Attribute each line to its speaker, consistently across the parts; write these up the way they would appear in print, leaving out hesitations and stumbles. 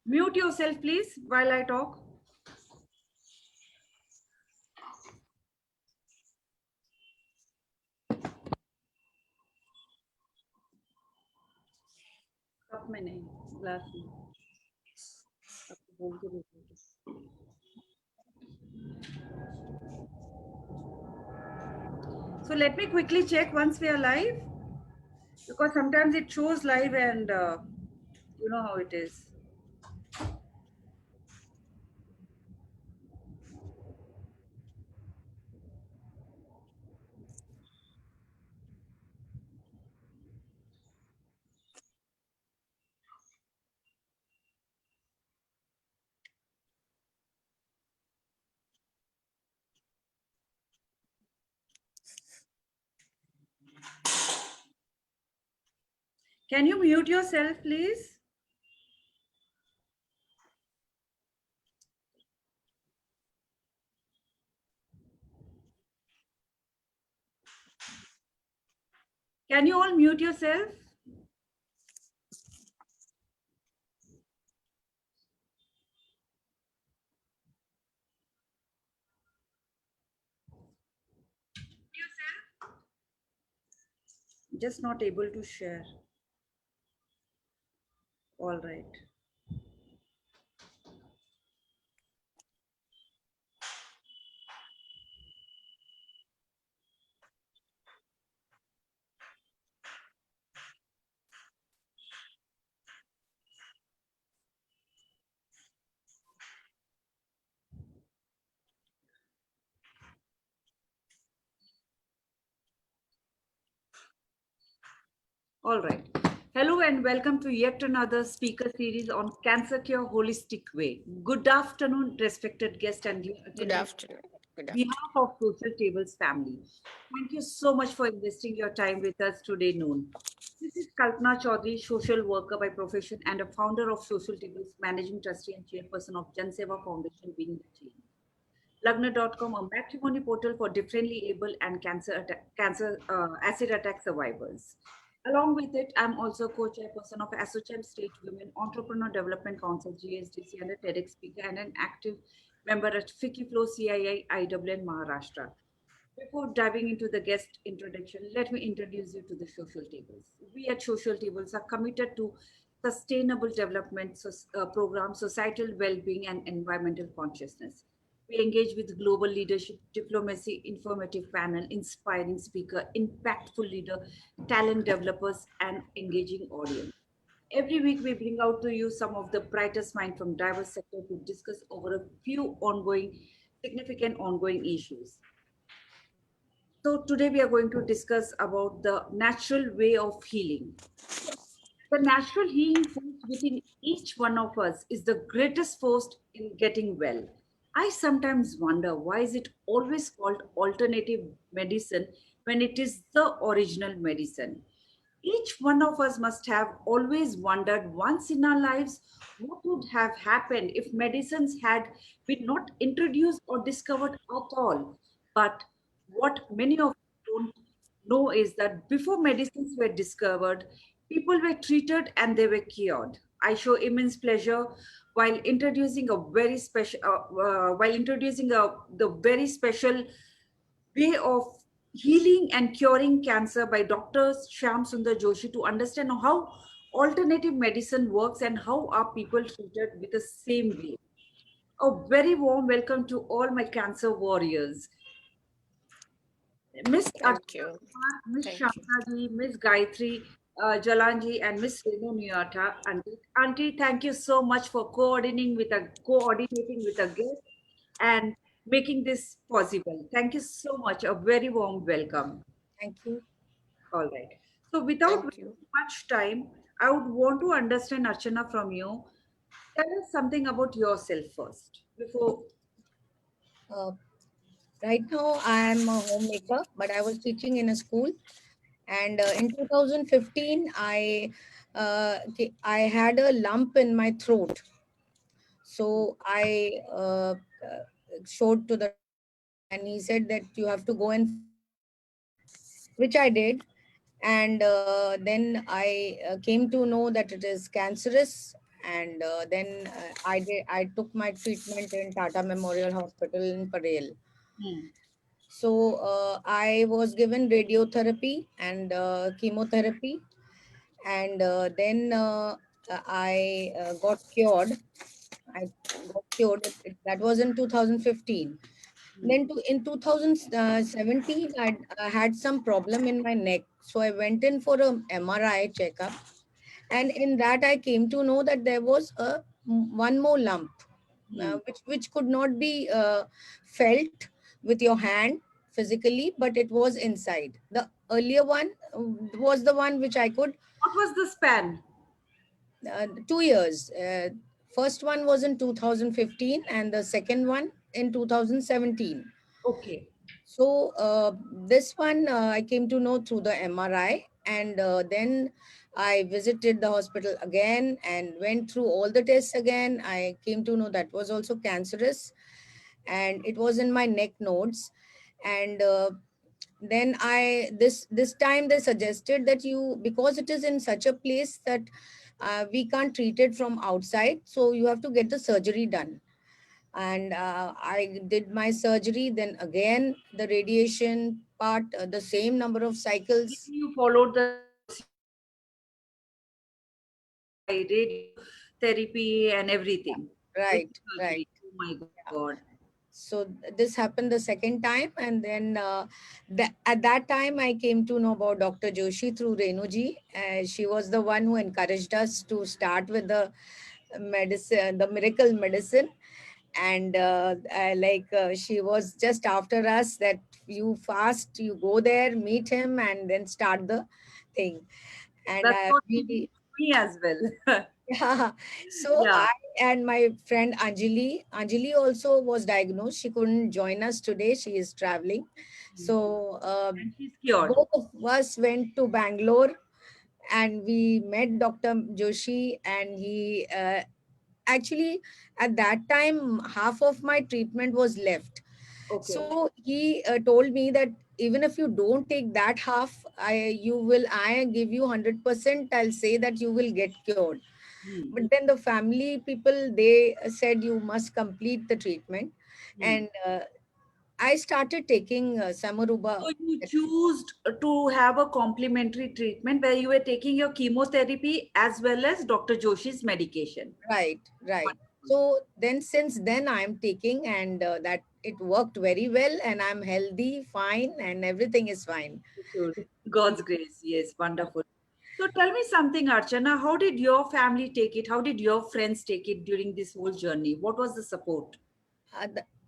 Speaker 1: Mute yourself, please, while I talk. Cup में नहीं, glass में. आपको बोल के देखो. So let me quickly check once we are live, because sometimes it shows live and you know how it is. Can you mute yourself, please? Can you all mute yourself? Just not able to share. All right. All right. Hello and welcome to yet another speaker series on Cancer Cure Holistic Way. Good afternoon, respected guest and dear
Speaker 2: Good
Speaker 1: attendees.
Speaker 2: afternoon. Good afternoon.
Speaker 1: Behalf of Social Tables family, thank you so much for investing your time with us today noon. This is Kalpana Chaudhary, social worker by profession and a founder of Social Tables, managing trustee and chairperson of Jan Seva Foundation, Being the Change. Lagna.com, a matrimony portal for differently able and acid attack survivors. Along with it, I'm also co-chairperson of ASSOCHAM State Women Entrepreneur Development Council, GSDC, and a TEDx speaker and an active member at FICCI Flow CII IWN Maharashtra. Before diving into the guest introduction, let me introduce you to the Social Tables. We at Social Tables are committed to sustainable development programs, societal well-being, and environmental consciousness. We engage with global leadership, diplomacy, informative panel, inspiring speaker, impactful leader, talent developers, and engaging audience. Every week, we bring out to you some of the brightest minds from diverse sectors to discuss over a few significant ongoing issues. So today we are going to discuss about the natural way of healing. The natural healing force within each one of us is the greatest force in getting well. I sometimes wonder, why is it always called alternative medicine when it is the original medicine? Each one of us must have always wondered once in our lives what would have happened if medicines had been not introduced or discovered at all. But what many of us don't know is that before medicines were discovered, people were treated and they were cured. I show immense pleasure while introducing the very special way of healing and curing cancer by Dr. Shyam Sundar Joshi to understand how alternative medicine works and how are people treated with the same way. A very warm welcome to all my cancer warriors. Miss
Speaker 2: Thank
Speaker 1: Archana
Speaker 2: you.
Speaker 1: Kumar, Miss
Speaker 2: Thank you.
Speaker 1: Shantaji, Miss Gayatri Jalanji, and Miss Renu Niyata. Auntie, thank you so much for coordinating with a guest and making this possible. Thank you so much. A very warm welcome.
Speaker 2: Thank you.
Speaker 1: All right. So without
Speaker 2: Thank you.
Speaker 1: wasting much time, I would want to understand, Archana, from you. Tell us something about yourself first before.
Speaker 2: Uh, right now, I am a homemaker, but I was teaching in a school. And in 2015, I had a lump in my throat. So I showed to the, and he said that you have to go and, which I did. And then I came to know that it is cancerous, and then I took my treatment in Tata Memorial Hospital in Parel.
Speaker 1: Hmm.
Speaker 2: So I was given radiotherapy and chemotherapy, and then I got cured. I got cured. That was in 2015.
Speaker 1: Hmm.
Speaker 2: Then in 2017, I had some problem in my neck. So I went in for a MRI checkup. And in that, I came to know that there was one more lump,
Speaker 1: Hmm.
Speaker 2: which could not be felt with your hand physically, but it was inside. The earlier one was the one which I could
Speaker 1: What was the span?
Speaker 2: 2 years. First one was in 2015, and the second one in 2017.
Speaker 1: Okay.
Speaker 2: So this one I came to know through the MRI, and then I visited the hospital again and went through all the tests again. I came to know that was also cancerous, and it was in my neck nodes. And then this time they suggested that you, because it is in such a place that we can't treat it from outside, so you have to get the surgery done. And I did my surgery. Then again, the radiation part, the same number of cycles.
Speaker 1: You followed the procedure by radiotherapy and everything with
Speaker 2: Right, right.
Speaker 1: surgery. Oh my
Speaker 2: Yeah.
Speaker 1: God.
Speaker 2: So this happened the second time, and then at that time I came to know about Dr. Joshi through Renuji. She was the one who encouraged us to start with the medicine, the miracle medicine. And she was just after us, that you fast, you go there, meet him, and then start the thing. And
Speaker 1: That's what she did
Speaker 2: we
Speaker 1: to me as well.
Speaker 2: yeah. So
Speaker 1: Yeah.
Speaker 2: I and my friend Anjali also was diagnosed. She couldn't join us today. She is traveling.
Speaker 1: Mm.
Speaker 2: So
Speaker 1: And she's cured.
Speaker 2: both of us went to Bangalore, and we met Dr. Joshi, and he actually, at that time, half of my treatment was left.
Speaker 1: Okay.
Speaker 2: So he told me that even if you don't take that half, I give you 100%. I'll say that you will get cured.
Speaker 1: Hmm.
Speaker 2: But then the family people, they said you must complete the treatment.
Speaker 1: Hmm.
Speaker 2: And I started taking Samaruba.
Speaker 1: So you choose to have a complementary treatment where you were taking your chemotherapy as well as Dr. Joshi's medication.
Speaker 2: Right, right.
Speaker 1: Wonderful.
Speaker 2: So then, since then, I'm taking, and that it worked very well, and I'm healthy, fine, and everything is fine.
Speaker 1: Good. God's grace. Yes, wonderful. So tell me something, Archana. How did your family take it? How did your friends take it during this whole journey? What was the support?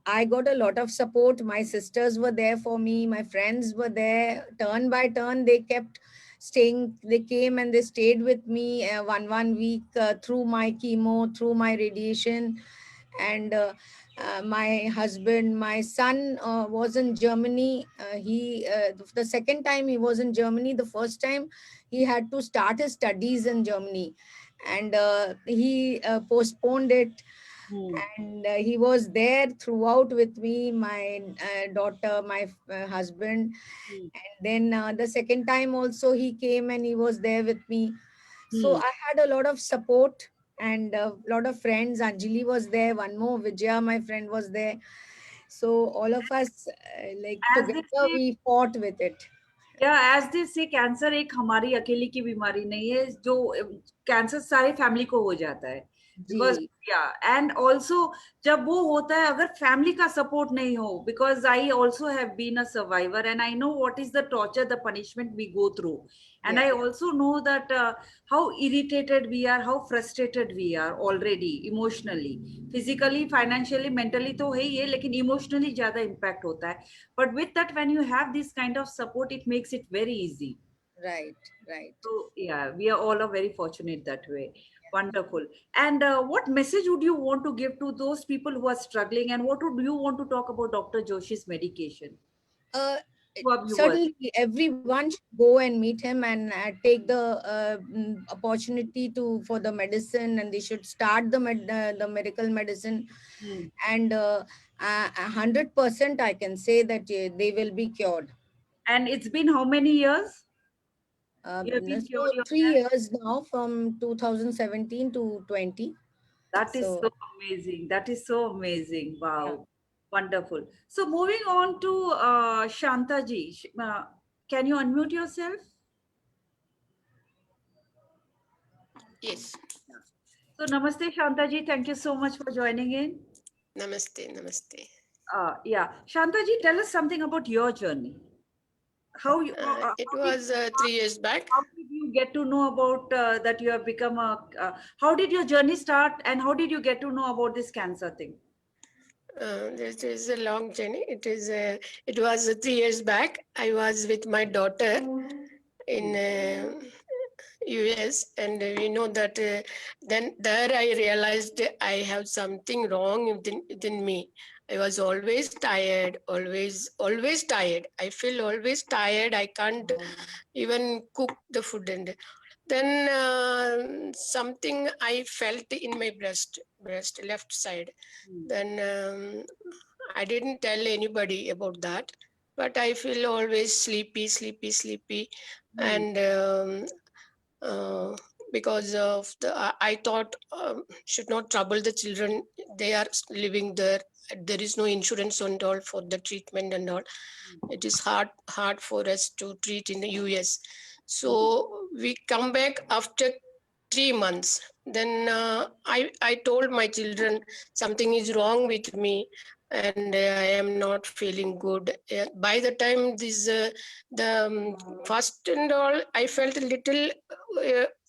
Speaker 2: I got a lot of support. My sisters were there for me. My friends were there. Turn by turn, they kept staying. They came and they stayed with me one week through my chemo, through my radiation. And my husband, my son was in Germany. The second time he was in Germany. The first time he had to start his studies in Germany, and he postponed it.
Speaker 1: Hmm.
Speaker 2: And he was there throughout with me, my daughter, my husband.
Speaker 1: Hmm.
Speaker 2: And then the second time also he came and he was there with me. So
Speaker 1: Hmm.
Speaker 2: I had a lot of support and a lot of friends. Anjali was there, one more Vijaya, my friend, was there. So all of us like
Speaker 1: As they
Speaker 2: together
Speaker 1: say,
Speaker 2: we fought with it.
Speaker 1: या as they से cancer एक हमारी अकेले की बीमारी नहीं है जो कैंसर सारे फैमिली को हो जाता है बिकॉज
Speaker 2: Ji,
Speaker 1: या एंड ऑल्सो जब वो होता है अगर फैमिली का सपोर्ट नहीं हो because I also have been a survivor and I know what is the torture the punishment we go through and
Speaker 2: yeah,
Speaker 1: I also know that how irritated we are how frustrated we are already emotionally physically financially mentally तो है ही है लेकिन emotionally ज्यादा impact होता है. But with that, when you have this kind of support, it makes it very easy.
Speaker 2: right, right.
Speaker 1: So yeah, we are all are very fortunate that way. Wonderful. And what message would you want to give to those people who are struggling? And what would you want to talk about Dr. Joshi's medication
Speaker 2: uh,
Speaker 1: to our viewers?
Speaker 2: Certainly everyone should go and meet him and take the opportunity to for the medicine, and they should start the miracle medicine.
Speaker 1: Hmm.
Speaker 2: And 100% I can say that they will be cured.
Speaker 1: And it's been how many years? You have been
Speaker 2: So
Speaker 1: cured
Speaker 2: three
Speaker 1: yourself?
Speaker 2: years now, from 2017 to 20.
Speaker 1: That is so
Speaker 2: So
Speaker 1: amazing. That is so amazing.
Speaker 2: yeah.
Speaker 1: Wow. Wonderful. So moving on to Shanta ji. Can you unmute yourself?
Speaker 3: Yes.
Speaker 1: Yeah. So namaste Shanta ji. Thank you so much for joining in.
Speaker 3: Namaste. Namaste.
Speaker 1: Yeah. Shanta ji, tell us something about your journey.
Speaker 3: It was 3 years back.
Speaker 1: How did you get to know about that you have become how did your journey start and how did you get to know about this cancer thing?
Speaker 3: This is a long journey. It was 3 years back. I was with my daughter in US, and we know that then there I realized I have something wrong within me. I was always tired, always tired. I feel always tired. I can't even cook the food, and then something I felt in my breast left side. Then I didn't tell anybody about that, but I feel always sleepy,
Speaker 1: Hmm.
Speaker 3: and because of I thought should not trouble the children. They are living there. There is no insurance and all for the treatment and all. It is hard for us to treat in the US. So we come back after 3 months. Then I told my children something is wrong with me, and I am not feeling good. By the time this the first and all, I felt a little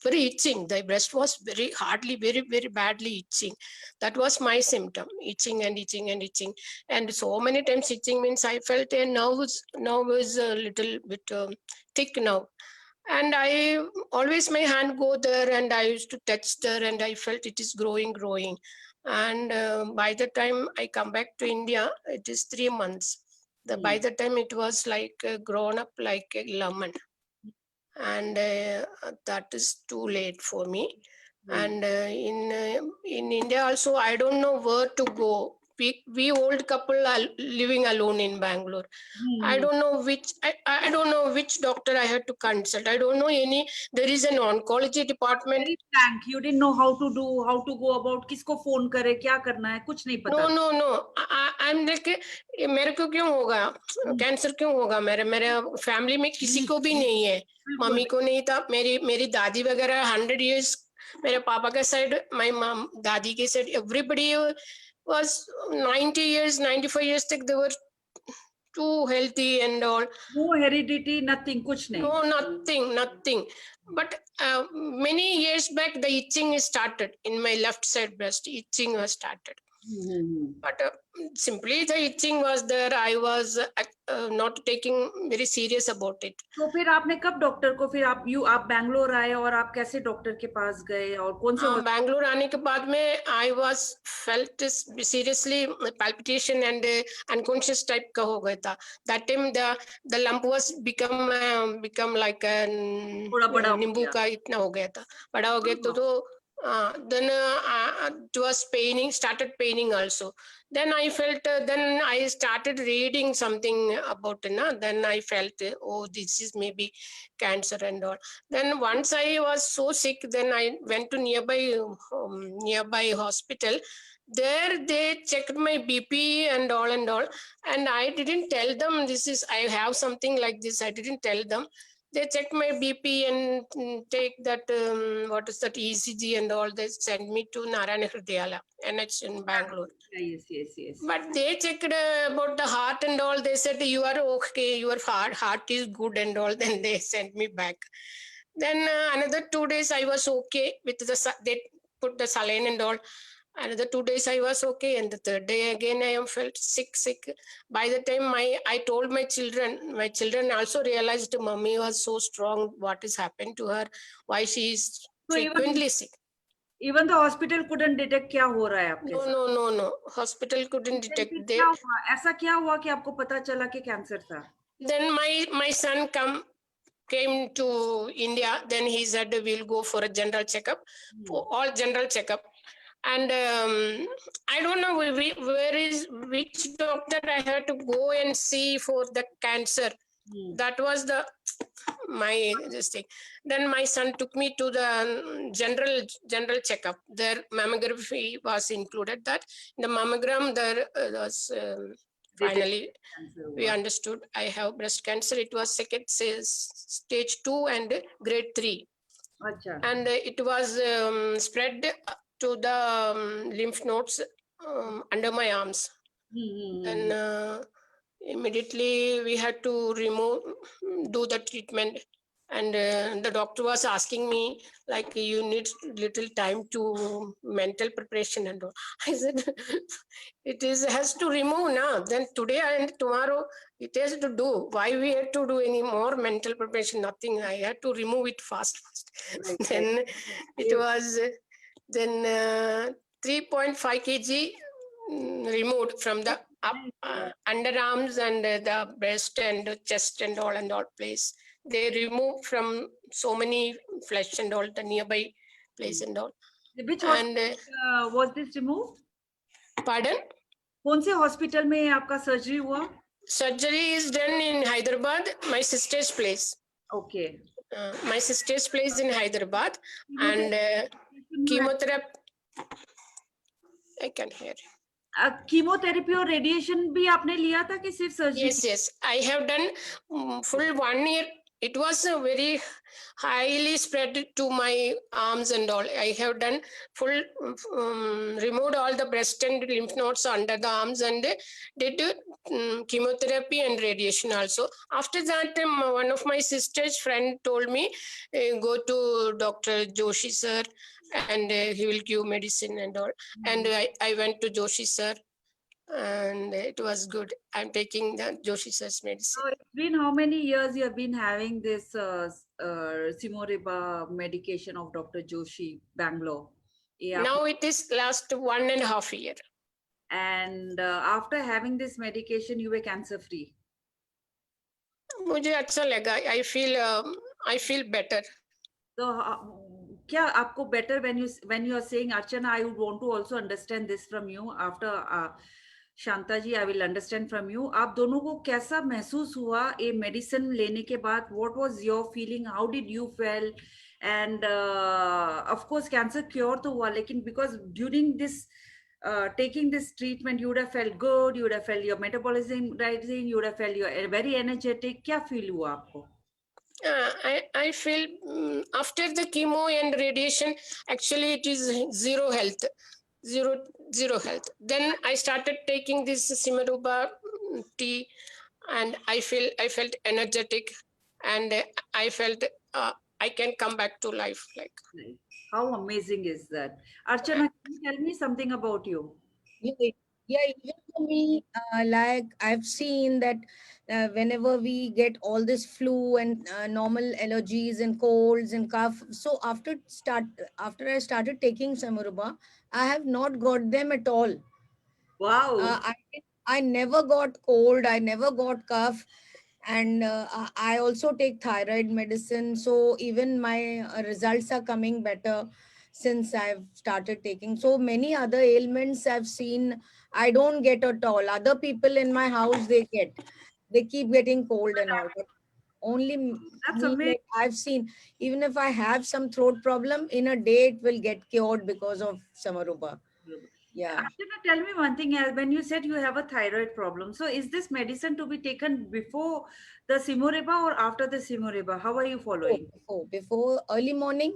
Speaker 3: very itching. The breast was very badly itching. That was my symptom: itching and itching and itching, and so many times itching means I felt a nerve is a little bit thick now, and I always my hand go there and I used to touch there and I felt it is growing, and by the time I come back to India, it is 3 months. By the time it was like grown up like a lemon, and that is too late for me. And in India also, I don't know where to go. We old couple are living alone in Bangalore. I don't know I don't know which doctor I had to consult. I don't know any. There is an oncology department.
Speaker 1: Very frank, you didn't know how to do, how to go about, किसको phone करे, क्या करना है, कुछ नहीं पता।
Speaker 3: No. I'm like, मेरे को क्यों होगा कैंसर, क्यों होगा मेरे मेरे फैमिली में किसी को भी नहीं है। मम्मी को नहीं था, मेरी दादी वगैरह 100 years, मेरे पापा का साइड, माय मॉम दादी के side, everybody was 90 years 95 years तक they were too healthy and all.
Speaker 1: No heredity, nothing, कुछ नहीं।
Speaker 3: No, nothing. But many years back, the itching started in my left side breast. Itching was started. But simply the itching was there. I was not taking very serious about it.
Speaker 1: तो फिर आपने कब doctor को, फिर आप बैंगलोर आए और आप कैसे डॉक्टर के पास गए और कौन से
Speaker 3: बैंगलोर आने के बाद में I was felt seriously palpitation and unconscious type का हो गया था. That time the lump was become like a
Speaker 1: थोड़ा बड़ा हो
Speaker 3: नींबू
Speaker 1: गया?
Speaker 3: का इतना हो गया था, बड़ा हो गया तो then it was started paining also. Then I felt then I started reading something about then I felt oh, this is maybe cancer and all. Then once I was so sick, then I went to nearby hospital. There they checked my BP and all, and I didn't tell them I have something like this. I didn't tell them. They checked my BP and take that what is that ECG and all. They sent me to Narayana Hrudayala NH in Bangalore.
Speaker 1: Yes.
Speaker 3: But they checked about the heart and all. They said you are okay, your heart is good and all. Then they sent me back. Then another 2 days I was okay with they put the saline and all. Another 2 days I was okay, and the third day again I am felt sick. By the time I told my children also realized mommy was so strong. What is happened to her? Why she is frequently sick?
Speaker 1: Even the hospital couldn't detect क्या हो रहा है आपके साथ?
Speaker 3: No. Hospital couldn't detect.
Speaker 1: क्या हुआ? ऐसा क्या हुआ कि आपको पता चला कि कैंसर था?
Speaker 3: Then my son came to India. Then he said we'll go for a general checkup, for all general checkup. And I don't know which doctor I had to go and see for the cancer.
Speaker 1: Hmm.
Speaker 3: That was the my this thing. Then my son took me to the general checkup. Their mammography was included. That in the mammogram there was
Speaker 1: Detect
Speaker 3: finally
Speaker 1: cancer
Speaker 3: we
Speaker 1: was.
Speaker 3: understood I have breast cancer. It was stage 2 and grade 3,
Speaker 1: Acha.
Speaker 3: and it was spread to the lymph nodes under my arms. Then
Speaker 1: Hmm.
Speaker 3: immediately we had to do the treatment, and the doctor was asking me like, you need little time to mental preparation and all. I said it is has to remove now, then today and tomorrow it has to do. Why we had to do any more mental preparation? Nothing. I had to remove it fast.
Speaker 1: Right, right.
Speaker 3: Then it
Speaker 1: You-
Speaker 3: was then 3.5 kg removed from the up
Speaker 1: Nice, yeah.
Speaker 3: underarms and the breast and chest and all place. They remove from so many flesh and all the nearby place and all.
Speaker 1: Which
Speaker 3: And
Speaker 1: hospital was this removed?
Speaker 3: pardon,
Speaker 1: कौन से hospital में आपका surgery हुआ?
Speaker 3: surgery is done in Hyderabad, my sister's place.
Speaker 1: Okay.
Speaker 3: My sister's place in Hyderabad, and chemotherapy. I can hear.
Speaker 1: Chemotherapy और radiation भी आपने लिया था कि सिर्फ surgery?
Speaker 3: Yes. I have done full 1 year. It was very highly spread to my arms and all. I have done full, removed all the breast and lymph nodes under the arms, and did chemotherapy and radiation also. After that, one of my sister's friend told me, go to Dr. Joshi sir, and he will give medicine and all. And I went to Joshi sir, and it was good. I'm taking the Joshi sir's medicine.
Speaker 1: So it's been how many years you have been having this Simoriba medication of Dr. Joshi, Bangalore? Yeah.
Speaker 3: Now it is last 1.5 year.
Speaker 1: And after having this medication, you were cancer free.
Speaker 3: मुझे अच्छा लगा. I feel better.
Speaker 1: So क्या आपको better when you are saying, Archana, I would want to also understand this from you after Shanta ji, I will understand from you. आप दोनों को कैसा महसूस हुआ ये मेडिसिन लेने के बाद? What was your feeling? How did you feel? And of course cancer cure तो हुआ, लेकिन because during this taking this treatment you would have felt good, you would have felt your metabolism rising, you would have felt you're very energetic. क्या feel हुआ आपको?
Speaker 3: I feel after the chemo and radiation, actually it is zero health. Zero health. Then I started taking this Simaruba tea, and I felt energetic, and I felt I can come back to life. Like,
Speaker 1: How amazing is that? Archana, can you tell me something about you?
Speaker 2: Yeah, yeah, even for me, like I've seen that whenever we get all this flu and normal allergies and colds and cough, so after I started taking Samuruba, I have not got them at all.
Speaker 1: Wow.
Speaker 2: I never got cold, I never got cough, and I also take thyroid medicine. So even my results are coming better since I've started taking. So many other ailments I've seen I don't get at all. Other people in my house they keep getting cold and all, but only
Speaker 1: That's
Speaker 2: me,
Speaker 1: amazing.
Speaker 2: like I've seen, even if I have some throat problem, in a day it will get cured because of Samaruba. Yeah.
Speaker 1: Archana, tell me one thing. When you said you have a thyroid problem, so is this medicine to be taken before the Simoreba or after the Simoreba? How are you following?
Speaker 2: Before early morning,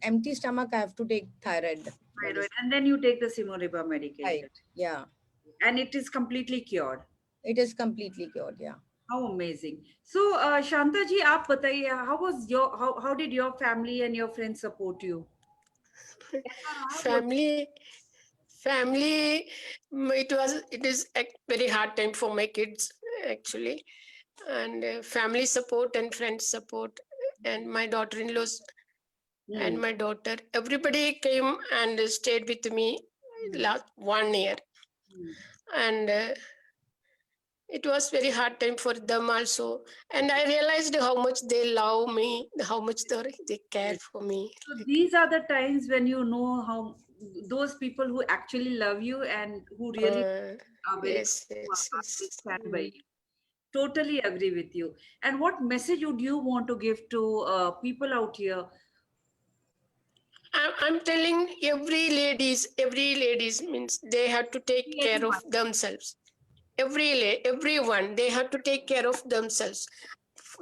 Speaker 2: empty stomach, I have to take thyroid
Speaker 1: Thyroid,
Speaker 2: medicine.
Speaker 1: and then you take the Simoreba medication,
Speaker 2: Right. Yeah.
Speaker 1: and it is completely cured.
Speaker 2: It is completely cured. Yeah.
Speaker 1: How amazing. So, Shanta ji, आप बताइए, how did your family and your friends support you?
Speaker 3: family, it is a very hard time for my kids actually, and family support and friends support, and my daughter-in-laws and my daughter, everybody came and stayed with me last 1 year, and it was very hard time for them also, and I realized how much they love me, how much they care for me.
Speaker 1: So these are the times when you know how those people who actually love you and who really are very
Speaker 3: Yes.
Speaker 1: will stand by you. Totally agree with you. And what message would you want to give to people out here?
Speaker 3: I'm telling every ladies means they have to take care of
Speaker 1: Everyone.
Speaker 3: themselves. Everyone, they have to take care of themselves.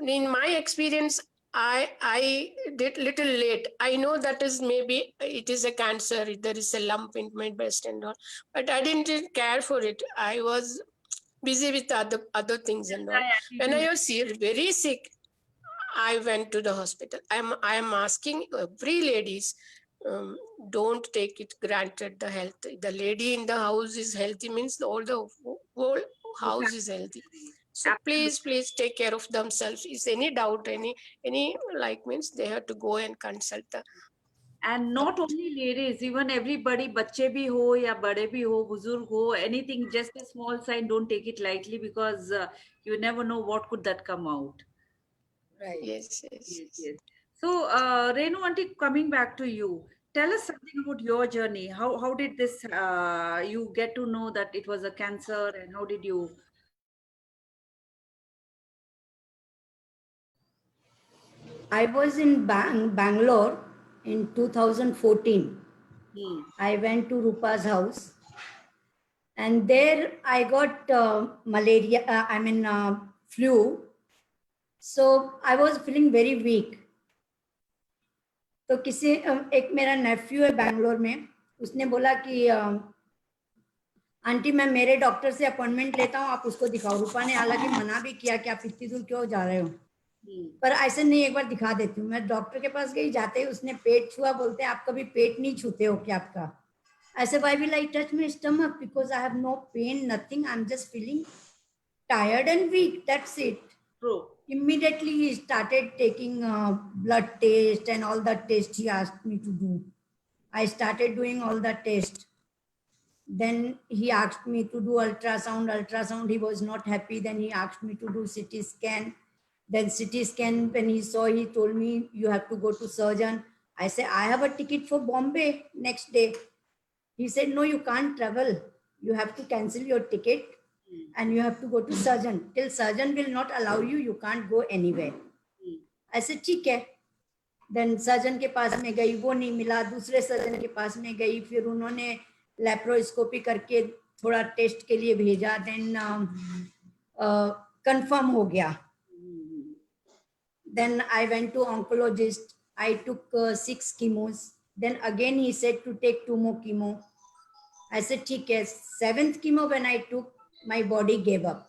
Speaker 3: In my experience, I did little late. I know that is maybe it is a cancer. There is a lump in my breast and all, but I didn't care for it. I was busy with other things
Speaker 1: Yes,
Speaker 3: and all. When
Speaker 1: attitude.
Speaker 3: I was very sick, I went to the hospital. I am asking every ladies, um, don't take it granted the health. The lady in the house is healthy means all the whole
Speaker 1: The
Speaker 3: house is healthy.
Speaker 1: family.
Speaker 3: So
Speaker 1: Absolutely.
Speaker 3: please take care of themselves. Is any doubt, any like means they have to go and consult the
Speaker 1: And not
Speaker 3: doctor.
Speaker 1: only ladies, even everybody, बच्चे भी हो या बड़े भी हो, बुजुर्ग हो, anything, just a small sign, don't take it lightly because you never know what could that come out.
Speaker 2: Right.
Speaker 3: Yes, yes.
Speaker 1: Yes, yes. So, Renu aunty, coming back to you, tell us something about your journey. How did this you get to know that it was a cancer, and how did you?
Speaker 4: I was in Bangalore in 2014.
Speaker 1: Hmm.
Speaker 4: I went to Rupa's house, and there I got malaria, flu. So I was feeling very weak. तो किसी एक मेरा नेफ्यू है बैंगलोर में, उसने बोला कि aunty मैं मेरे डॉक्टर से अपॉइंटमेंट लेता हूँ, आप उसको दिखाओ। रूपा ने हालांकि मना भी किया कि आप इतनी दूर क्यों जा रहे हो, पर ऐसे नहीं, एक बार दिखा देती हूँ। मैं डॉक्टर के पास गई, जाते ही उसने पेट छुआ, बोलते हैं आप कभी पेट नहीं छूते हो क्या आपका? I said, why will I touch my stomach? Because I have no pain, nothing. I'm just feeling tired and weak. That's it.
Speaker 1: True.
Speaker 4: Immediately he started taking blood test and all the tests he asked me to do. I started doing all the tests. Then he asked me to do ultrasound. He was not happy. Then he asked me to do CT scan. Then CT scan, when he saw, he told me, you have to go to surgeon. I said, I have a ticket for Bombay next day. He said, no, you can't travel. You have to cancel your ticket and you have to go to surgeon. Till surgeon will not allow you, you can't go anywhere. I said, ठीक है. Then surgeon के पास में गई, वो नहीं मिला, दूसरे surgeon के पास में गई, फिर उन्होंने लेप्रोस्कोपी करके थोड़ा टेस्ट के लिए भेजा, देन कंफर्म हो गया. Then I went to oncologist. I took 6 chemos. Then again he said to take 2 more chemo. I said, ठीक है. 7th chemo when I took, my body gave up.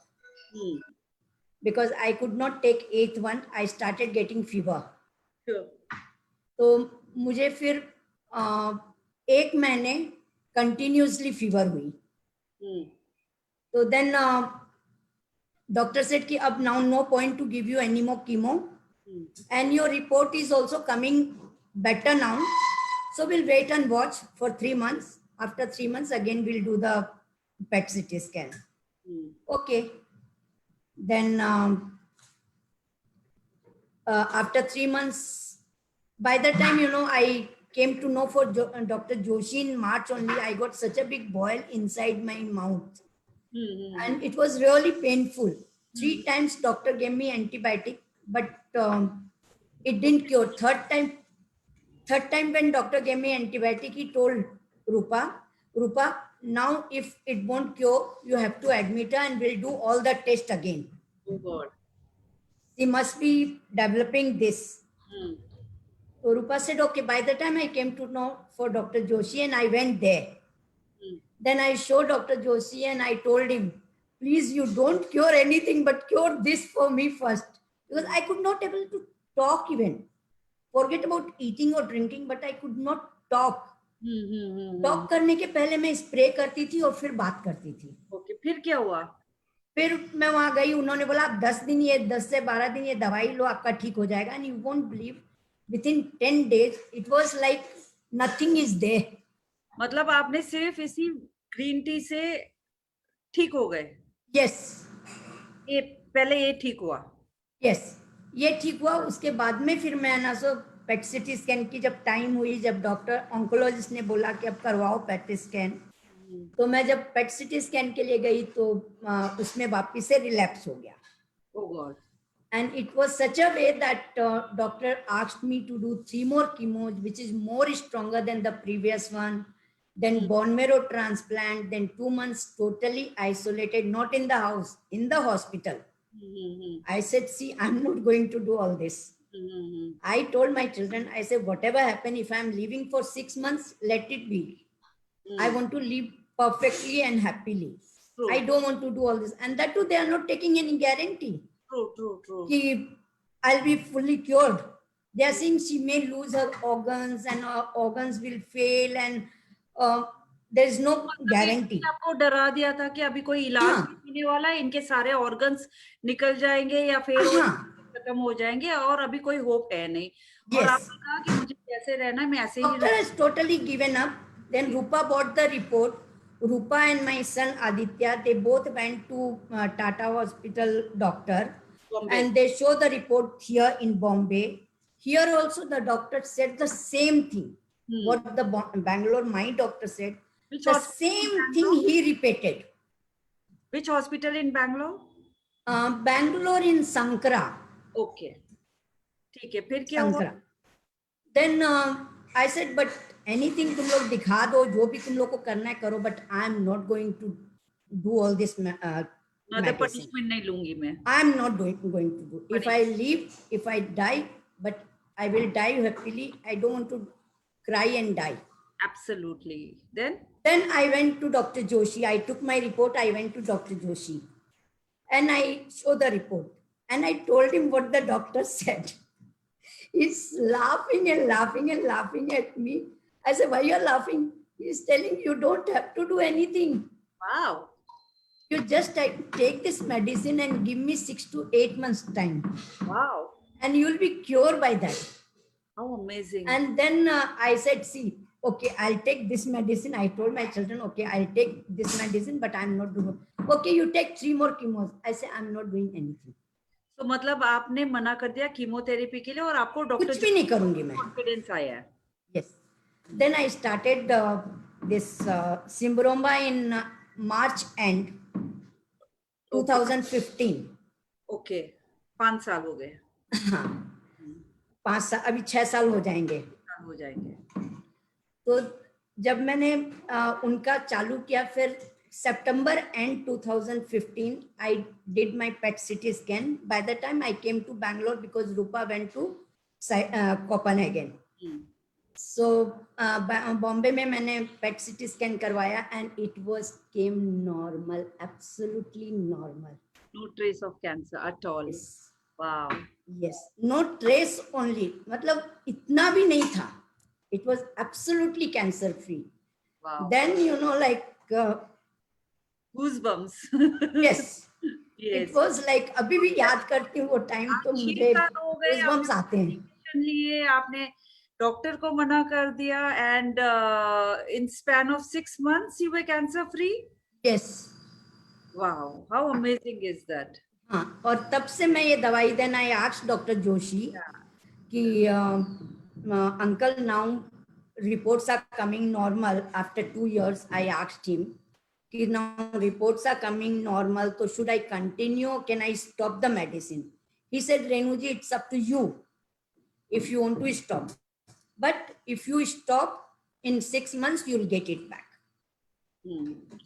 Speaker 4: Because I could not take 8th one. I started getting fever.
Speaker 1: Sure.
Speaker 4: तो मुझे फिर 1 महीने continuously fever हुई. तो then doctor said कि अब now no point to give you any more chemo and your report is also coming better now, so we'll wait and watch for 3 months. After 3 months again we'll do the PET CT scan. Okay. Then after 3 months, by the time, you know, I came to know for Dr. Joshi in March only, I got such a big boil inside my mouth. And it was really painful. 3 times doctor gave me antibiotic, but it didn't cure. Third time when doctor gave me antibiotic, he told Rupa, now if it won't cure, you have to admit her and we'll do all the test again.
Speaker 1: Oh God.
Speaker 4: She must be developing this. So Rupa said, okay. By the time I came to know for Dr. Joshi and I went there, then I showed Dr. Joshi and I told him, please, you don't cure anything, but cure this for me first. Because I could not able to talk even. Forget about eating or drinking, but I could not talk. Talk करने के पहले मैं spray करती थी और फिर बात करती थी.
Speaker 1: ओके, फिर क्या हुआ?
Speaker 4: फिर मैं वहां गई, उन्होंने बोला आप 10 दिन ये 10 से 12 दिन ये दवाई लो, आपका ठीक हो जाएगा. And you won't believe, within 10 days it was like nothing is there.
Speaker 1: मतलब आपने सिर्फ इसी ग्रीन टी से ठीक हो गए?
Speaker 4: यस.
Speaker 1: ये पहले ये ठीक हुआ?
Speaker 4: यस, ये ठीक हुआ. उसके बाद में फिर मैं ना सो पेट सिटी स्कैन की जब टाइम हुई, जब डॉक्टर ऑन्कोलॉजिस्ट ने बोला कि अब करवाओ पेट स्कैन, तो मैं जब पेट सिटी स्कैन के लिए गई तो उसमें वापिस से रिलैप्स हो गया.
Speaker 1: Oh God.
Speaker 4: And it was such a way that doctor asked me to do 3 more chemos, which is more stronger than the previous one. Then bone marrow transplant, then 2 months totally isolated, not in the house, in the hospital.
Speaker 1: Mm-hmm.
Speaker 4: I said, see, I'm not going to do all this.
Speaker 1: Mm-hmm.
Speaker 4: I told my children, I said, whatever happen, if I'm leaving for 6 months, let it be. I want to live perfectly and happily.
Speaker 1: True.
Speaker 4: I don't want to do all this. And that too, they are not taking any guarantee.
Speaker 1: True.
Speaker 4: Ki I'll be fully cured. They are saying she may lose her organs and her organs will fail, and there is no guarantee.
Speaker 1: आपको डरा दिया था कि अभी कोई इलाज
Speaker 4: हाँ.
Speaker 1: नहीं होने वाला है, इनके सारे ऑर्गन्स निकल जाएंगे या फिर वो
Speaker 4: हाँ.
Speaker 1: खत्म हो जाएंगे और अभी कोई होप है नहीं. और
Speaker 4: Yes.
Speaker 1: आपने कहा कि मुझे जैसे रहना है मैं ऐसे ही
Speaker 4: Doctor has totally given up. Then Rupa bought the report. Rupa and my son Aditya, they both went to Tata Hospital doctor,
Speaker 1: Bombay.
Speaker 4: and they show the report here in Bombay. Here also the doctor said the same thing. What the Bangalore, my doctor said,
Speaker 1: Which
Speaker 4: the
Speaker 1: hospital in
Speaker 4: same thing
Speaker 1: Bangalore?
Speaker 4: he repeated.
Speaker 1: Which hospital in Bangalore?
Speaker 4: Bangalore in Sankara.
Speaker 1: Okay. ठीक है, फिर क्या हुआ?
Speaker 4: Sankara. Then I said, but anything तुम लोग दिखा दो, जो भी तुम लोग को करना है करो, but I am not going to do all this
Speaker 1: Another
Speaker 4: medicine.
Speaker 1: punishment नहीं लूंगी मैं.
Speaker 4: I am not going to do. If I leave, if I die, but I will die happily. I don't want to cry and die.
Speaker 1: Absolutely. Then
Speaker 4: I went to Dr. Joshi. I took my report. I went to Dr. Joshi, and I showed the report. And I told him what the doctor said. He's laughing and laughing and laughing at me. I said, why you're laughing? He's telling you don't have to do anything.
Speaker 1: wow.
Speaker 4: You just take this medicine and give me 6 to 8 months time.
Speaker 1: Wow.
Speaker 4: And you'll be cured by that.
Speaker 1: How amazing.
Speaker 4: And then I said, see, okay, I'll take this medicine. I told my children, okay, I'll take this medicine, but I'm not doing. Okay, you take 3 more chemos. I say, I'm not doing anything.
Speaker 1: तो मतलब आपने मना कर दिया chemotherapy के लिए और आपको डॉक्टर
Speaker 4: कुछ भी नहीं करूंगी मैं.
Speaker 1: कॉन्फिडेंस आया है.
Speaker 4: Yes. Then I started this Simbromba in March end 2015.
Speaker 1: Okay 5 साल हो गए.
Speaker 4: हाँ, 5 साल, अभी 6 साल हो जाएंगे.
Speaker 1: हो जाएंगे.
Speaker 4: तो जब मैंने उनका चालू किया, फिर September end 2015, I did my PET CT scan. By the time I came to Bangalore, because Rupa went to Copenhagen. So Bombay में मैंने PET CT scan करवाया, and it came normal, absolutely normal.
Speaker 1: No trace of cancer at all.
Speaker 4: Yes.
Speaker 1: Wow.
Speaker 4: Yes, no trace only. मतलब इतना भी नहीं था. It was absolutely cancer free.
Speaker 1: Wow.
Speaker 4: Then like.
Speaker 1: Goosebumps.
Speaker 4: Yes.
Speaker 1: Yes.
Speaker 4: It was like अभी भी याद करती हूँ वो टाइम, तो मुझे goosebumps आते हैं.
Speaker 1: लिए आपने डॉक्टर को मना कर दिया and in span of 6 months you were cancer free.
Speaker 4: Yes.
Speaker 1: Wow, how amazing is that?
Speaker 4: हाँ, और तब से मैं ये दवाई देना, I asked Dr. Joshi कि uncle, now reports are coming normal after 2 years. I asked him कि now reports are coming normal, so should I continue? Can I stop the medicine? He said, Renuji, it's up to you if you want to stop. But if you stop in 6 months, you'll get it back.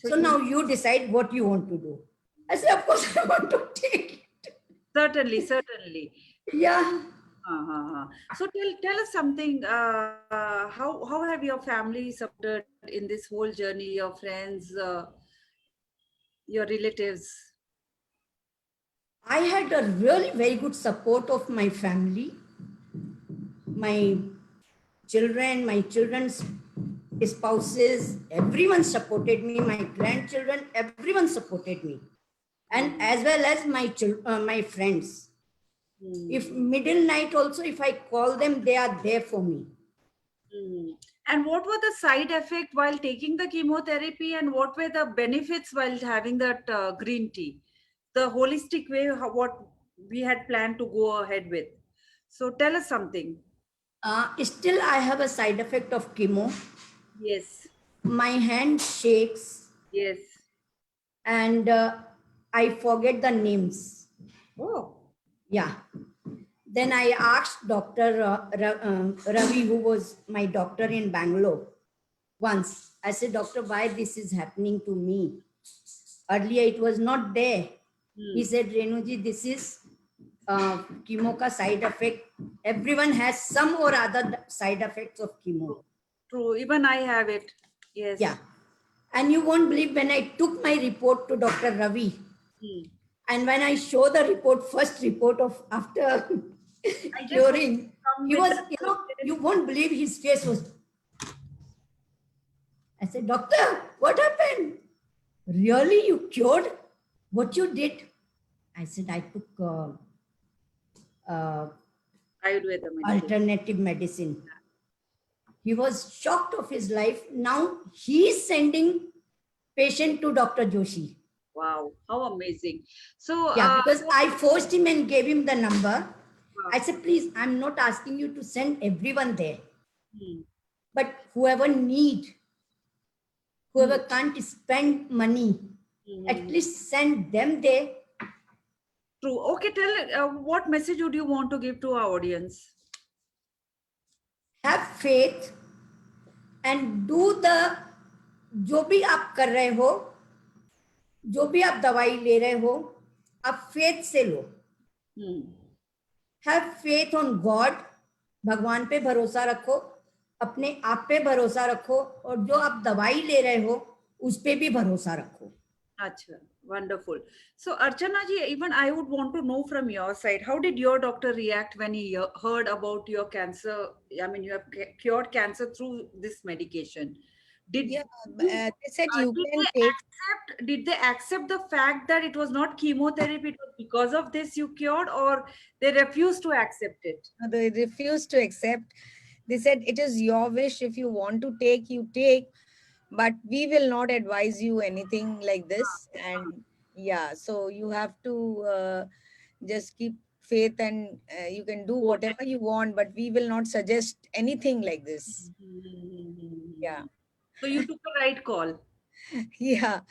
Speaker 4: So now you decide what you want to do. I said, of course, I want to take it.
Speaker 1: Certainly.
Speaker 4: Yeah.
Speaker 1: So tell us something. How have your family supported in this whole journey? Your friends, your relatives?
Speaker 4: I had a really very good support of my family, my children, my children's spouses. Everyone supported me. My grandchildren, everyone supported me, and as well as my friends. If middle night also, if I call them, they are there for me.
Speaker 1: And what were the side effects while taking the chemotherapy, and what were the benefits while having that green tea? The holistic way, what we had planned to go ahead with. So tell us something.
Speaker 4: Still, I have a side effect of chemo.
Speaker 1: Yes.
Speaker 4: My hand shakes.
Speaker 1: Yes.
Speaker 4: And I forget the names.
Speaker 1: Oh.
Speaker 4: Yeah. Then I asked Dr. Ravi, who was my doctor in Bangalore, once. I said, Doctor, why this is happening to me? Earlier it was not there. He said, Renuji, this is chemo ka side effect. Everyone has some or other side effects of chemo.
Speaker 1: True. Even I have it. Yes.
Speaker 4: Yeah. And you won't believe, when I took my report to Dr. Ravi, and when I show the report, first report of after
Speaker 1: I just
Speaker 4: curing,
Speaker 1: come
Speaker 4: he
Speaker 1: with
Speaker 4: was,
Speaker 1: the-
Speaker 4: you know, you won't believe his face was. I said, Doctor, what happened? Really, you cured? What you did? I said, I took
Speaker 1: Ayurveda medicine.
Speaker 4: alternative medicine. He was shocked of his life. Now he is sending patient to Dr. Joshi.
Speaker 1: Wow, how amazing. So,
Speaker 4: Yeah, because I forced him and gave him the number. I said, please, I'm not asking you to send everyone there, but whoever need, whoever can't spend money, at least send them there.
Speaker 1: true. Okay, tell what message would you want to give to our audience?
Speaker 4: Have faith and do the, जो भी आप कर रहे हो, जो भी आप दवाई ले रहे हो, आप faith से लो. Have faith on God. भगवान पे भरोसा रखो, अपने आप पे भरोसा रखो, और जो आप दवाई ले रहे हो उस पे भी भरोसा रखो.
Speaker 1: Acha, wonderful. So, Archana ji, even I would want to know from your side, how did your doctor react when he heard about your cancer? I mean, you have cured cancer through this medication. Did
Speaker 2: Yeah, they said you
Speaker 1: did
Speaker 2: can
Speaker 1: they
Speaker 2: take.
Speaker 1: did they accept the fact that it was not chemotherapy, it was because of this you cured, or they refused to accept it?
Speaker 2: They refused to accept. They said it is your wish. If you want to take, you take, but we will not advise you anything like this. And yeah, so you have to just keep faith, and you can do whatever you want, but we will not suggest anything like this. Yeah.
Speaker 1: So you took the right call.
Speaker 2: Yeah,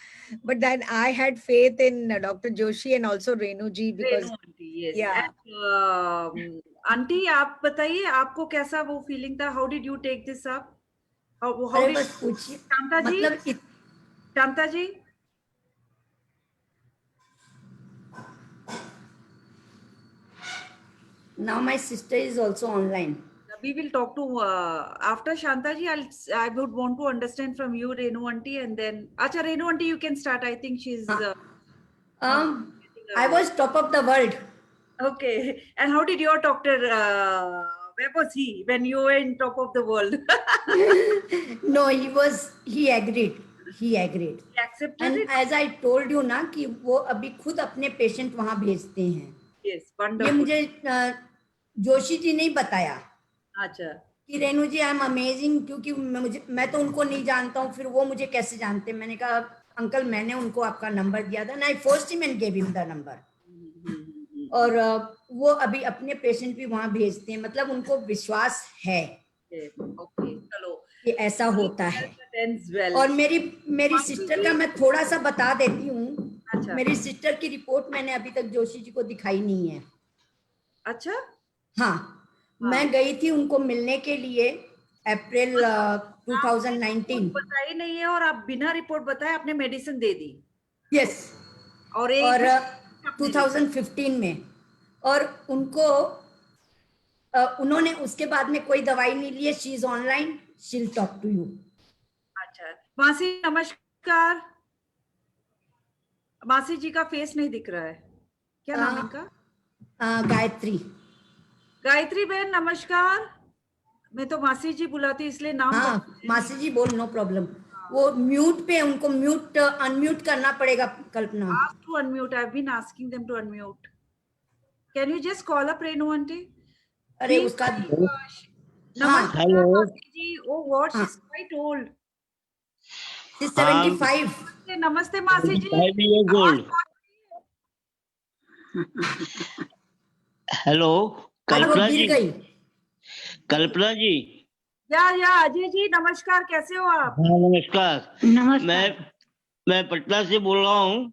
Speaker 2: but then I had faith in Dr. Joshi and also Renuji, because
Speaker 1: Renu aunty, yes.
Speaker 2: yeah.
Speaker 1: And, aunty, आप बताइए आपको कैसा वो feeling था? How did you take this up? How
Speaker 4: अरे
Speaker 1: did
Speaker 4: बस पूछिए,
Speaker 1: Shanta ji?
Speaker 4: मतलब
Speaker 1: Shanta ji?
Speaker 4: now my sister is also online.
Speaker 1: We will talk to after Shantaji. I would want to understand from you, Renu aunty, and then Acha Renu aunty, you can start. I think she's.
Speaker 4: I was top of the world.
Speaker 1: Okay. And how did your doctor? Where was he when you were in top of the world?
Speaker 4: No, he agreed. He agreed.
Speaker 1: He accepted
Speaker 4: And
Speaker 1: it.
Speaker 4: as I told you ना कि वो अभी खुद अपने patient वहां भेजते हैं.
Speaker 1: Yes,
Speaker 4: ये
Speaker 1: wonderful.
Speaker 4: मुझे जोशी जी ने बताया
Speaker 1: Acha.
Speaker 4: कि रेणु जी आई एम अमेजिंग, क्योंकि मैं तो उनको नहीं जानता हूँ, फिर वो मुझे कैसे जानते. मैंने कहा अंकल मैंने उनको आपका नंबर दिया था. ना I first him and give him the number. और वो अभी अपने पेशेंट भी वहां भेजते हैं, मतलब उनको विश्वास है
Speaker 1: Okay. चलो.
Speaker 4: कि ऐसा होता है.
Speaker 1: Ends well.
Speaker 4: और मेरी सिस्टर का मैं थोड़ा सा बता देती हूँ.
Speaker 1: अच्छा.
Speaker 4: मेरी सिस्टर की रिपोर्ट मैंने अभी तक जोशी जी को दिखाई नहीं है.
Speaker 1: अच्छा.
Speaker 4: हाँ, मैं गई थी उनको मिलने के लिए अप्रैल 2019.
Speaker 1: बताई नहीं है और आप बिना रिपोर्ट बताए आपने मेडिसिन दे दी.
Speaker 4: यस.
Speaker 1: और
Speaker 4: 2015 में. और उनको उन्होंने उसके बाद में कोई दवाई नहीं ली है. She is online, she will talk to you.
Speaker 1: अच्छा. मासी नमस्कार. मासी जी का फेस नहीं दिख रहा है. क्या नाम है इनका?
Speaker 4: गायत्री.
Speaker 1: गायत्री बहन नमस्कार. मैं तो मासी जी बुलाती इसलिए नाम.
Speaker 4: हाँ मासी जी बोल, नो प्रॉब्लम. वो म्यूट पे, उनको म्यूट अनम्यूट करना पड़ेगा कल्पना.
Speaker 1: Ask to unmute. I've been asking them to unmute. Can you just call up Renu aunty?
Speaker 4: अरे उसका
Speaker 1: नमस्कार
Speaker 5: Hello.
Speaker 1: मासी जी. Oh what?
Speaker 4: हाँ.
Speaker 1: She's quite old.
Speaker 4: she's 75.
Speaker 1: नमस्ते मासी जी.
Speaker 5: 5 years old. हेलो
Speaker 4: अरे वो
Speaker 5: कल्पना
Speaker 4: गिर
Speaker 5: जी.
Speaker 4: गई.
Speaker 5: कल्पना जी.
Speaker 1: या अजय जी नमस्कार. कैसे हो आप?
Speaker 5: हाँ नमस्कार. मैं पटना से बोल रहा हूँ.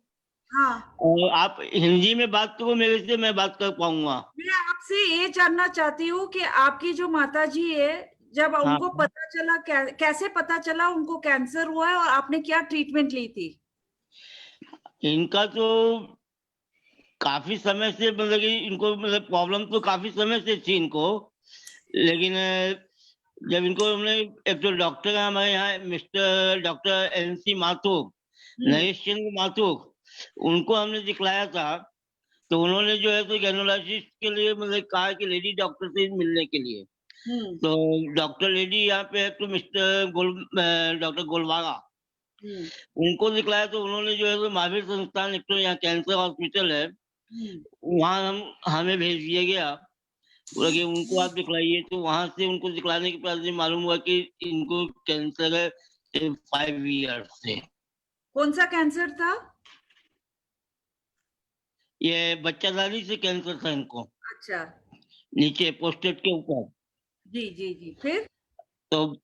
Speaker 1: हाँ,
Speaker 5: और आप हिंदी में बात करो मेरे से, मैं बात कर पाऊंगा।
Speaker 1: मैं आपसे ये जानना चाहती हूँ कि आपकी जो माता जी है, जब
Speaker 5: हाँ,
Speaker 1: उनको पता चला, कैसे पता चला उनको कैंसर हुआ है और आपने क्या ट्रीटमेंट ली थी?
Speaker 5: इनका तो काफी समय से मतलब कि इनको मतलब प्रॉब्लम तो काफी समय से थी इनको, लेकिन जब इनको हमने, एक तो डॉक्टर है हमारे यहाँ मिस्टर डॉक्टर एनसी माथुर,
Speaker 1: हम्म,
Speaker 5: नरेश चंद्र माथुर, उनको हमने दिखलाया था। तो उन्होंने जो है तो गैनोलॉजिस्ट के लिए मतलब कहा कि लेडी डॉक्टर से मिलने के लिए।
Speaker 1: हम्म,
Speaker 5: तो डॉक्टर लेडी यहाँ पे है तो मिस्टर डॉक्टर गोलवारा,
Speaker 1: हम्म,
Speaker 5: उनको दिखलाया। तो उन्होंने जो है तो महावीर संस्थान, एक तो यहाँ कैंसर हॉस्पिटल है,
Speaker 1: हम्म।
Speaker 5: वहाँ हमें भेज दिया गया। बोला कि उनको आप दिखलाइए। तो वहां से उनको दिखलाने के बाद ये मालूम हुआ कि इनको कैंसर है 5 ईयर्स से।
Speaker 1: कौन सा कैंसर था?
Speaker 5: ये बच्चादानी से कैंसर था इनको,
Speaker 1: अच्छा,
Speaker 5: नीचे पोस्टेट के ऊपर।
Speaker 1: जी जी जी, फिर?
Speaker 5: तो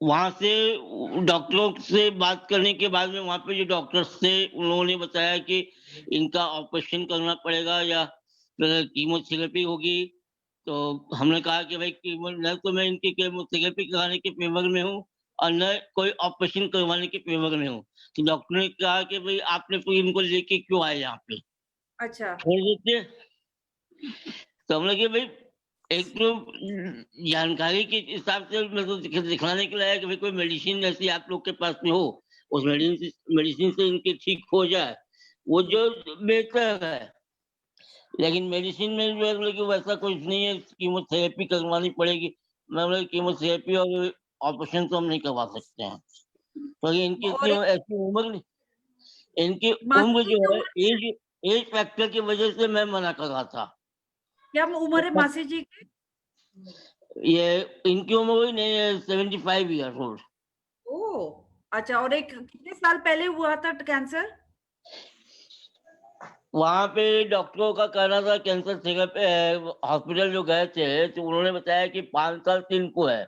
Speaker 5: वहां से डॉक्टरों से बात करने के बाद में वहां पे जो डॉक्टर्स थे उन्होंने बताया कि इनका ऑपरेशन करना पड़ेगा या फिर कीमोथेरेपी होगी। तो हमने कहा कि भाई कीमो न तो मैं इनकी कीमोथेरेपी कराने के फेवर में हूँ और न कोई ऑपरेशन करवाने के फेवर में हूँ। तो डॉक्टर ने कहा कि भाई आपने फिर इनको लेके क्यों आए यहाँ पे,
Speaker 1: अच्छा,
Speaker 5: छोड़ देते। तो हमने कि भाई एक तो जानकारी के हिसाब से मतलब दिखाने के लिए है कि भाई कोई मेडिसिन ऐसी आप लोग के पास में हो, उस मेडिसिन से इनके ठीक हो जाए, वो जो बेहतर है। लेकिन मेडिसिन में जो है मतलब कि वैसा कुछ नहीं है, कीमोथेरेपी करवानी पड़ेगी। मैं बोला कीमोथेरेपी और ऑपरेशन तो हम नहीं करवा सकते हैं, क्योंकि इनकी इतनी
Speaker 1: और
Speaker 5: ऐसी उम्र नहीं, इनकी
Speaker 1: माता
Speaker 5: उम्र
Speaker 1: जी
Speaker 5: जो
Speaker 1: की
Speaker 5: है
Speaker 1: उम्र
Speaker 5: एज एज फैक्टर की वजह से मैं मना कर रहा था।
Speaker 1: क्या उम्र है मासी जी की?
Speaker 5: ये इनकी उम्र हुई नहीं है 75 ईयर्स ओल्ड।
Speaker 1: ओह, अच्छा, और एक कितने साल पहले हुआ था कैंसर?
Speaker 5: वहां पे डॉक्टरों का कहना था, कैंसर थेरेपी हॉस्पिटल जो गए थे तो उन्होंने बताया कि 5 साल से इनको है।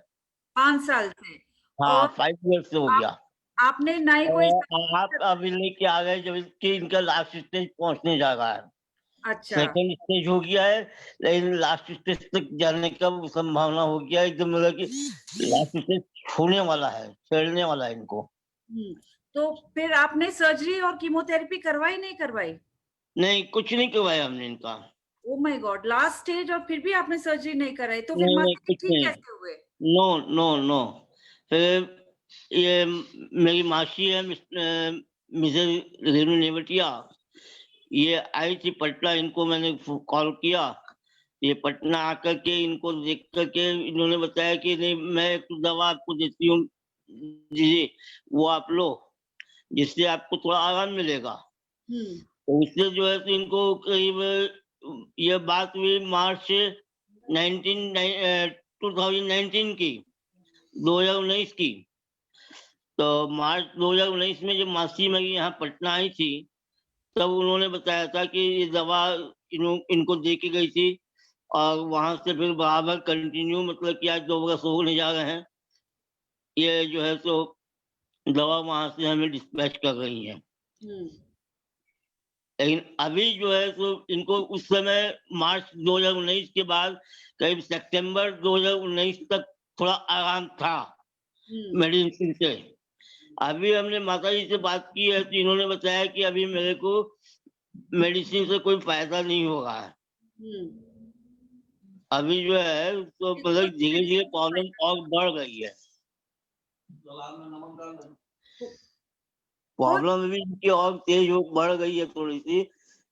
Speaker 1: 5 साल से।
Speaker 5: हाँ,
Speaker 1: और
Speaker 5: 5 ईयर्स से हो
Speaker 1: आप,
Speaker 5: गया।
Speaker 1: आपने ना ही कोई
Speaker 5: और आप अभी लेके आ गए जब कि इनका लास्ट स्टेज पहुंचने जा रहा है।
Speaker 1: अच्छा,
Speaker 5: सेकंड स्टेज हो गया है, लेकिन लास्ट स्टेज तक जाने का संभावना हो गया है, एकदम मतलब कि लास्ट स्टेज छूने वाला है, छेड़ने वाला है इनको।
Speaker 1: हम्म, तो फिर आपने सर्जरी और कीमोथेरेपी करवाई नहीं करवाई?
Speaker 5: नहीं, कुछ नहीं करवाया हमने इनका।
Speaker 1: Oh my God, last stage और फिर भी आपने सर्जरी नहीं कराई, तो फिर
Speaker 5: नहीं नहीं,
Speaker 1: माता जी
Speaker 5: कुछ
Speaker 1: ठीक
Speaker 5: नहीं।
Speaker 1: कैसे हुए?
Speaker 5: No no no. फिर ये मेरी मासी है मिसेज रेणु नेवटिया, ये आई थी पटना, इनको मैंने कॉल किया। ये पटना आकर के इनको देख करके इन्होंने बताया कि नहीं, मैं एक दवा आपको देती हूँ जी, वो आप लो, जिससे आपको थोड़ा आराम मिलेगा।
Speaker 1: हम्म,
Speaker 5: तो उससे जो है तो इनको करीब ये बात हुई मार्च 2019 की, 2019 की। तो मार्च 2019 में जब मासी मेरी यहाँ पटना आई थी, तब उन्होंने बताया था कि ये दवा इनको दे के गई थी। और वहां से फिर बराबर कंटिन्यू, मतलब कि आज 2 वर्ष होने जा रहे हैं, ये जो है तो दवा वहां से हमें डिस्पैच कर रही है।
Speaker 1: हम्म,
Speaker 5: लेकिन अभी जो है तो इनको उस समय मार्च 2019 के बाद करीब सितंबर 2019 तक थोड़ा आराम था
Speaker 1: हम्म,
Speaker 5: मेडिसिन से। अभी हमने माता जी से बात की है तो इन्होंने बताया कि अभी मेरे को मेडिसिन से कोई फायदा नहीं हो रहा है।
Speaker 1: हम्म।
Speaker 5: अभी जो है तो
Speaker 1: बिल्कुल
Speaker 5: मतलब
Speaker 1: भी
Speaker 5: धीरे धीरे
Speaker 1: मेडिसिन से
Speaker 5: प्रॉब्लम
Speaker 1: फायदा
Speaker 5: और बढ़ गई है।
Speaker 1: तो तो
Speaker 5: प्रॉब्लम अभी इनकी और तेज हो बढ़ गई है थोड़ी सी।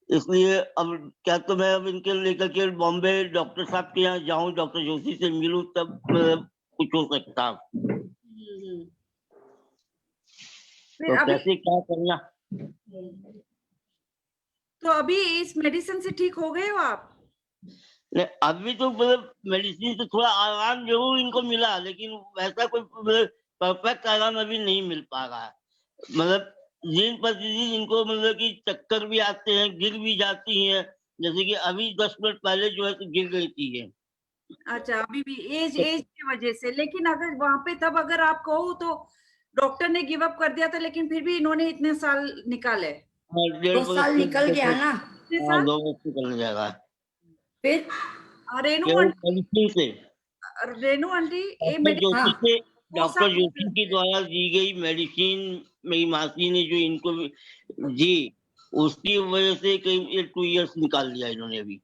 Speaker 5: इसलिए अब क्या तो मैं अब इनके लेकर के बॉम्बे डॉक्टर साहब के यहाँ जाऊं, डॉक्टर जोशी से मिलूं, तब कुछ हो सकता।
Speaker 1: हम्म। फिर
Speaker 5: तो
Speaker 1: अभी,
Speaker 5: कैसे क्या करना।
Speaker 1: तो अभी इस मेडिसिन से ठीक हो गए हो आप?
Speaker 5: नहीं, अभी तो मतलब मेडिसिन से थोड़ा आराम जरूर इनको मिला, लेकिन वैसा कोई मतलब परफेक्ट आराम अभी नहीं मिल पा रहा है। मतलब दिन प्रतिदिन इनको मतलब कि चक्कर भी आते हैं, गिर भी जाती हैं। जैसे कि अभी 10 मिनट पहले जो है तो गिर गई थी ये।
Speaker 1: अच्छा, अभी भी एज एज की वजह से, लेकिन अगर वहां पे तब अगर आप कहो तो डॉक्टर ने गिव अप कर दिया था, लेकिन फिर भी इन्होंने इतने साल निकाले।
Speaker 5: हाँ, 1.5
Speaker 4: 2 साल
Speaker 5: बरस
Speaker 4: निकल गया ना,
Speaker 1: कितने
Speaker 5: हाँ,
Speaker 1: साल?
Speaker 5: 2 बरस निकल जाएगा
Speaker 4: फिर
Speaker 1: रेनू
Speaker 5: केवल
Speaker 1: आंटी,
Speaker 5: मेडिसिन से।
Speaker 1: रेनू आंटी, ये
Speaker 5: डॉक्टर
Speaker 1: मेडिसिन
Speaker 5: जोशी
Speaker 4: हाँ
Speaker 5: से
Speaker 1: 2
Speaker 5: डॉक्टर
Speaker 1: साल
Speaker 5: जोशी के द्वारा दी गई मेडिसिन मेरी मासी ने जो इनको दी, उसकी वजह से करीब 2 इयर्स निकाल लिया इन्होंने अभी।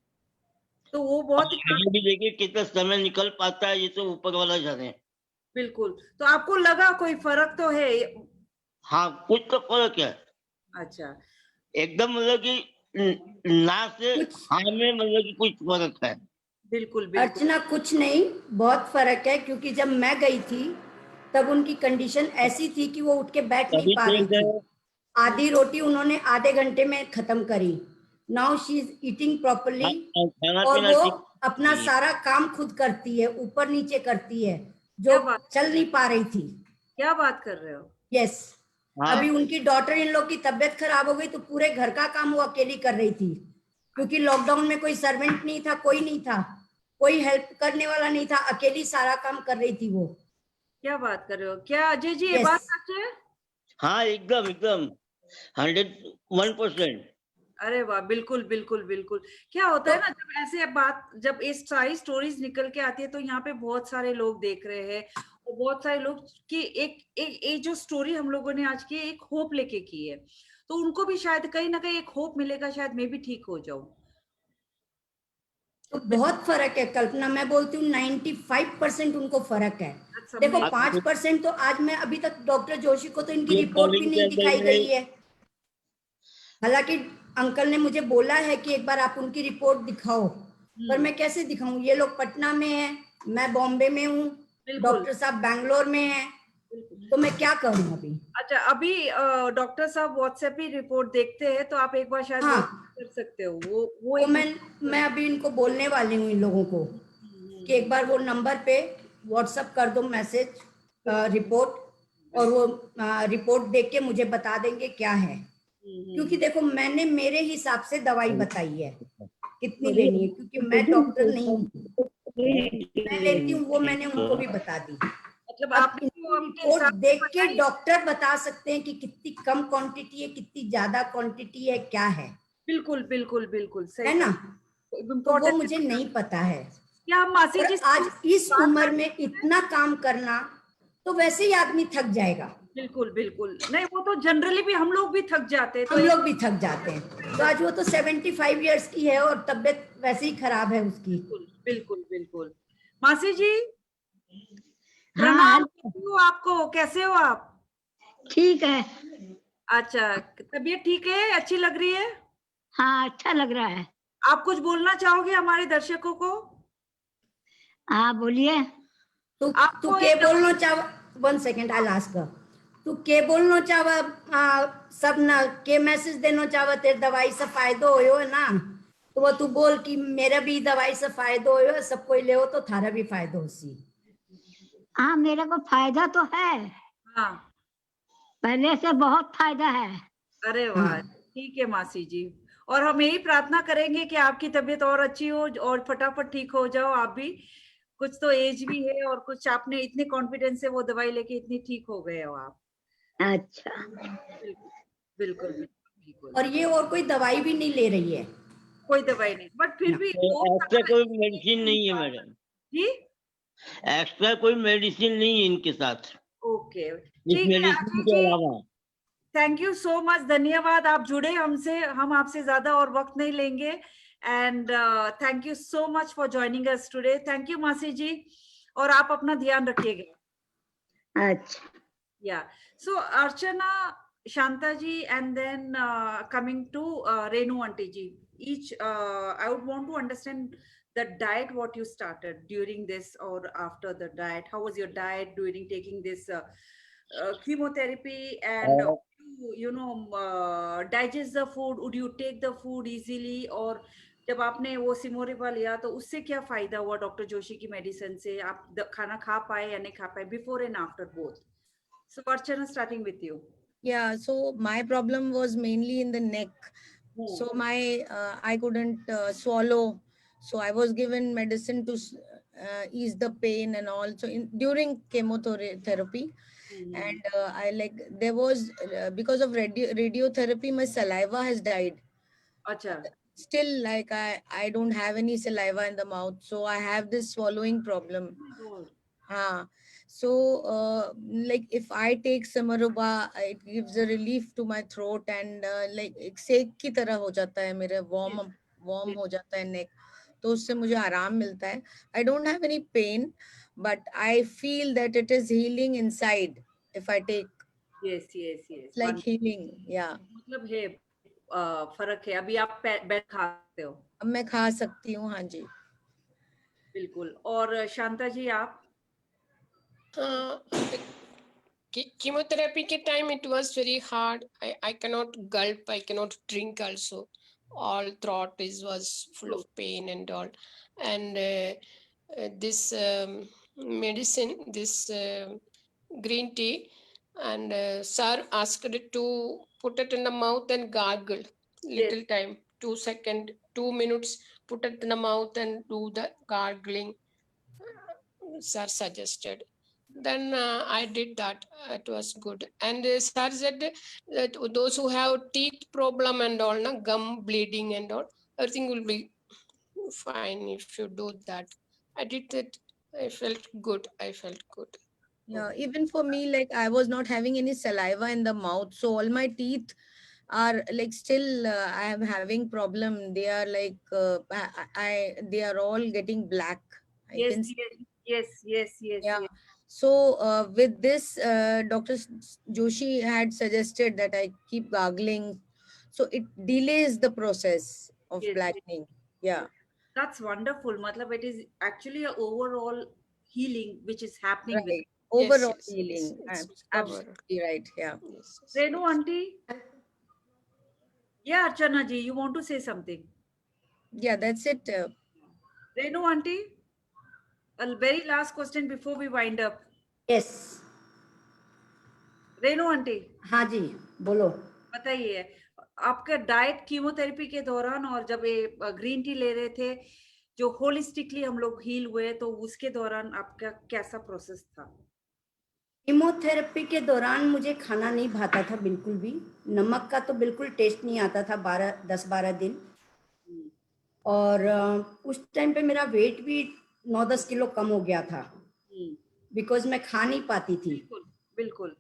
Speaker 1: तो वो
Speaker 5: अब
Speaker 1: बहुत ही
Speaker 5: आगे भी देखिए कितना समय निकल पाता है, ये तो ऊपर वाला जाने।
Speaker 1: बिल्कुल। तो आपको लगा कोई फर्क तो है?
Speaker 5: हाँ, कुछ तो फर्क है।
Speaker 1: अच्छा,
Speaker 5: एकदम मतलब कि ना से
Speaker 4: कुछ
Speaker 5: हाँ में मतलब कि कुछ फर्क है।
Speaker 1: बिल्कुल, बिल्कुल।
Speaker 4: अर्चना कुछ नहीं, बहुत फर्क है, क्योंकि जब मैं गई थी तब उनकी कंडीशन ऐसी थी कि वो उठ के बैठ नहीं
Speaker 5: तभी
Speaker 4: पा रही
Speaker 5: ठीक है।
Speaker 4: थी। आधी रोटी उन्होंने आधे घंटे में खत्म करी। Now she is eating properly,
Speaker 5: खाना
Speaker 4: और
Speaker 5: पीना
Speaker 4: वो
Speaker 5: ठीक
Speaker 4: अपना
Speaker 5: नहीं है।
Speaker 4: सारा काम खुद करती है, ऊपर नीचे करती है, जो
Speaker 1: क्या बात
Speaker 4: चल नहीं पा रही थी।
Speaker 1: क्या बात कर रहे हो?
Speaker 4: यस,
Speaker 5: हाँ,
Speaker 4: अभी उनकी डॉटर इन लोग की तबीयत खराब हो गई तो पूरे घर का काम वो अकेली कर रही थी, क्योंकि लॉकडाउन में कोई सर्वेंट नहीं था, कोई नहीं था, कोई हेल्प करने वाला नहीं था, अकेली सारा काम कर रही थी वो।
Speaker 1: क्या बात कर रहे हो? क्या अजय जी ये
Speaker 4: यस,
Speaker 1: बात सच है?
Speaker 5: हाँ, एकदम एकदम 101%।
Speaker 1: अरे वाह! बिल्कुल, बिल्कुल, बिल्कुल। क्या होता
Speaker 4: तो
Speaker 1: है ना, जब ऐसे बात, जब ये सारी स्टोरीज़ निकल के आती है तो यहाँ पे बहुत सारे लोग देख रहे हैं और बहुत सारे लोग की एक एक ये जो स्टोरी हम लोगों ने आज की एक होप लेके की है। तो उनको भी शायद कहीं न कहीं एक होप मिलेगा, शायद मैं भी ठीक हो जाऊँ।
Speaker 4: तो बहुत फर्क है कल्पना, मैं बोलती हूँ 95% उनको फर्क है।
Speaker 1: दैट्स
Speaker 4: देखो
Speaker 1: अमेजिंग।
Speaker 4: 5% तो आज मैं अभी तक डॉक्टर जोशी को तो इनकी
Speaker 5: ये
Speaker 4: रिपोर्ट भी
Speaker 5: कॉलिंग के
Speaker 4: नहीं
Speaker 5: अंदर
Speaker 4: दिखाई गई
Speaker 5: में
Speaker 4: है। हालांकि अंकल ने मुझे बोला है कि एक बार आप उनकी रिपोर्ट दिखाओ, पर मैं कैसे दिखाऊं? ये लोग पटना में हैं, मैं बॉम्बे में हूँ,
Speaker 1: बिल्कुल,
Speaker 4: डॉक्टर साहब बैंगलोर में हैं,
Speaker 1: बिल्कुल।
Speaker 4: तो मैं क्या करूं अभी?
Speaker 1: अच्छा, अभी डॉक्टर साहब व्हाट्सएप ही रिपोर्ट देखते हैं तो आप एक बार शायद वो
Speaker 4: हाँ,
Speaker 1: कर सकते हो। वो
Speaker 4: वो
Speaker 1: एक
Speaker 4: मैं अभी इनको बोलने वाली हूँ इन लोगों को कि एक बार वो नंबर पे व्हाट्सएप कर दो मैसेज, रिपोर्ट, और वो रिपोर्ट देख के मुझे बता देंगे क्या है। क्योंकि देखो मैंने मेरे हिसाब से दवाई बताई है कितनी लेनी है, क्योंकि मैं डॉक्टर नहीं हूँ, मैं लेती हूँ वो मैंने उनको भी बता दी।
Speaker 1: मतलब
Speaker 4: अब
Speaker 1: आपने
Speaker 4: इनकी
Speaker 1: जो अपने
Speaker 4: रिपोर्ट
Speaker 1: हिसाब से
Speaker 4: देख के
Speaker 1: बताई,
Speaker 4: डॉक्टर बता सकते हैं कि कितनी कम क्वांटिटी है, कितनी ज्यादा क्वांटिटी है, क्या है
Speaker 1: बिल्कुल, बिल्कुल, बिल्कुल, सही
Speaker 4: है ना?
Speaker 1: कहा।
Speaker 4: तो वो
Speaker 1: इम्पोर्टेंट
Speaker 4: मुझे नहीं पता है।
Speaker 1: क्या हम मासी
Speaker 4: और
Speaker 1: जी
Speaker 4: आज
Speaker 1: से
Speaker 4: इस
Speaker 1: बात
Speaker 4: उम्र
Speaker 1: कर
Speaker 4: में
Speaker 1: सकते हैं?
Speaker 4: इतना काम करना, तो वैसे ही आदमी थक जाएगा।
Speaker 1: बिल्कुल, बिल्कुल। नहीं, वो तो जनरली भी हम लोग भी थक जाते हैं, तो
Speaker 4: हम
Speaker 1: एक
Speaker 4: लोग भी थक जाते हैं। तो आज वो तो 75 ईयर्स की है और तबीयत वैसे ही खराब है उसकी।
Speaker 1: बिल्कुल, बिल्कुल, बिल्कुल। मासी जी,
Speaker 6: हाँ
Speaker 1: प्रणाम
Speaker 6: हेलो,
Speaker 1: करती हूँ आपको, कैसे हो आप?
Speaker 6: ठीक है।
Speaker 1: अच्छा, तबीयत ठीक है? अच्छी लग रही है?
Speaker 6: हाँ अच्छा लग रहा है।
Speaker 1: आप कुछ बोलना चाहोगे हमारे दर्शकों को?
Speaker 6: हाँ बोलिए।
Speaker 4: तू तू
Speaker 1: आपको
Speaker 4: के
Speaker 1: एक
Speaker 4: बोलना चाह, 1 सेकंड आई लास्ट का, तू के बोलना चाह, सब ना के मैसेज देना चाह तेरे दवाई से फायदो होयो है ना, तो वो तू बोल कि मेरा भी दवाई से फायदो होयो है, सब कोई ले हो तो थारा भी फायदो होसी।
Speaker 6: हाँ मेरे को फायदा तो है,
Speaker 1: हाँ,
Speaker 6: पहले से बहुत फायदा है।
Speaker 1: अरे
Speaker 4: हाँ,
Speaker 1: वाह! ठीक है मासी जी। और हम यही प्रार्थना करेंगे कि आपकी तबीयत और अच्छी हो और फटाफट ठीक हो जाओ आप भी। कुछ तो एज भी है और कुछ आपने इतने कॉन्फिडेंस से वो दवाई लेके इतनी ठीक हो गए हो आप।
Speaker 6: अच्छा।
Speaker 1: बिल्कुल, बिल्कुल, बिल्कुल, बिल्कुल।
Speaker 4: और ये और कोई दवाई भी नहीं ले रही है
Speaker 1: कोई दवाई नहीं, बट फिर
Speaker 4: ना।
Speaker 1: भी
Speaker 5: तो
Speaker 1: 2
Speaker 5: एक्स्ट्रा
Speaker 1: साल
Speaker 5: कोई मेडिसिन नहीं है मैडम,
Speaker 1: जी?
Speaker 5: एक्स्ट्रा कोई मेडिसिन नहीं है इनके साथ,
Speaker 1: ओके,
Speaker 5: इस
Speaker 1: ठीक है
Speaker 5: मेडिसिन
Speaker 1: अजय
Speaker 5: के
Speaker 1: जी।
Speaker 5: अलावा।
Speaker 1: थैंक यू सो मच, धन्यवाद आप जुड़े हमसे, हम आपसे ज्यादा और वक्त नहीं लेंगे। And thank you so much for joining us today. Thank you मासी जी, और आप अपना ध्यान रखिएगा।
Speaker 6: अच्छा।
Speaker 1: Yeah. So Archana, Shantaji, and then coming to Renu Aunty ji. Each, I would want to understand the diet, what you started during this or after the diet. How was your diet during taking this chemotherapy? And
Speaker 5: और
Speaker 1: digest the food? Would you take the food easily? और जब आपने वो सिमोरिपा लिया तो उससे क्या फायदा हुआ डॉक्टर जोशी की मेडिसिन से? आप खाना खा पाए या नहीं खा पाए? Before and after both. So Archana, starting with you.
Speaker 2: Yeah, so my problem was mainly in the neck. So my I couldn't swallow. So I was given medicine to ease the pain and all. So during chemotherapy, and I like there was because of radiotherapy, my saliva has died.
Speaker 1: अच्छा.
Speaker 2: Still, like I don't have any saliva in the mouth, so I have this swallowing problem.
Speaker 1: God.
Speaker 2: So like if I take Samaruba, it gives a relief to my throat, and like एक सेक की तरह हो जाता है, मेरे warm हो जाता है neck, तो उससे मुझे आराम मिलता है. I don't have any pain, but I feel that it is healing inside if I take.
Speaker 1: Yes, yes, yes.
Speaker 2: It's like healing, yeah.
Speaker 1: मतलब है फर्क है. अभी आप बेड खा सकते हो.
Speaker 2: अब मैं खा सकती हूँ, हाँ जी.
Speaker 1: बिल्कुल. और शांता जी आप?
Speaker 3: Chemotherapy ke time it was very hard. I cannot gulp, I cannot drink also. All throat was full of pain and all. And this medicine, this green tea, and sir asked it to put it in the mouth and gargle little time, 2 seconds, 2 minutes, put it in the mouth and do the gargling. Sir suggested. Then I did that. It was good. And sir said that those who have teeth problem and all, na, gum bleeding and all, everything will be fine if you do that. I did it. I felt good.
Speaker 2: Yeah, even for me, like I was not having any saliva in the mouth, so all my teeth are like still I am having problem. They are like they are all getting black. I
Speaker 1: Yes,
Speaker 2: can see.
Speaker 1: yes.
Speaker 2: Yeah. So with this, Dr. Joshi had suggested that I keep gargling, so it delays the process of
Speaker 1: Yes.
Speaker 2: blackening. Yeah.
Speaker 1: That's wonderful. मतलब it is actually a overall healing which is happening with.
Speaker 2: Right. Overall
Speaker 3: Yes.
Speaker 2: healing.
Speaker 3: It's
Speaker 2: Absolutely right. Yeah.
Speaker 3: Yes.
Speaker 1: Renu auntie? Yeah, Archana ji, you want to say something?
Speaker 2: Yeah, that's it.
Speaker 1: Renu auntie? A very last question before we wind up.
Speaker 4: Yes.
Speaker 1: Renu aunty,
Speaker 4: हाँ जी, बोलो.
Speaker 1: बताइए आपका diet chemotherapy के दौरान और जब ये green tea ले रहे थे, जो होलिस्टिकली हम लोग हील हुए, तो उसके दौरान आपका कैसा प्रोसेस था?
Speaker 4: कीमोथेरेपी के दौरान मुझे खाना नहीं भाता था बिल्कुल भी. नमक का तो बिल्कुल टेस्ट नहीं आता था 10-12 दिन. और उस टाइम पे मेरा वेट भी 9-10 किलो कम हो गया था, बिकॉज मैं खा नहीं पाती थी.
Speaker 1: बिल्कुल.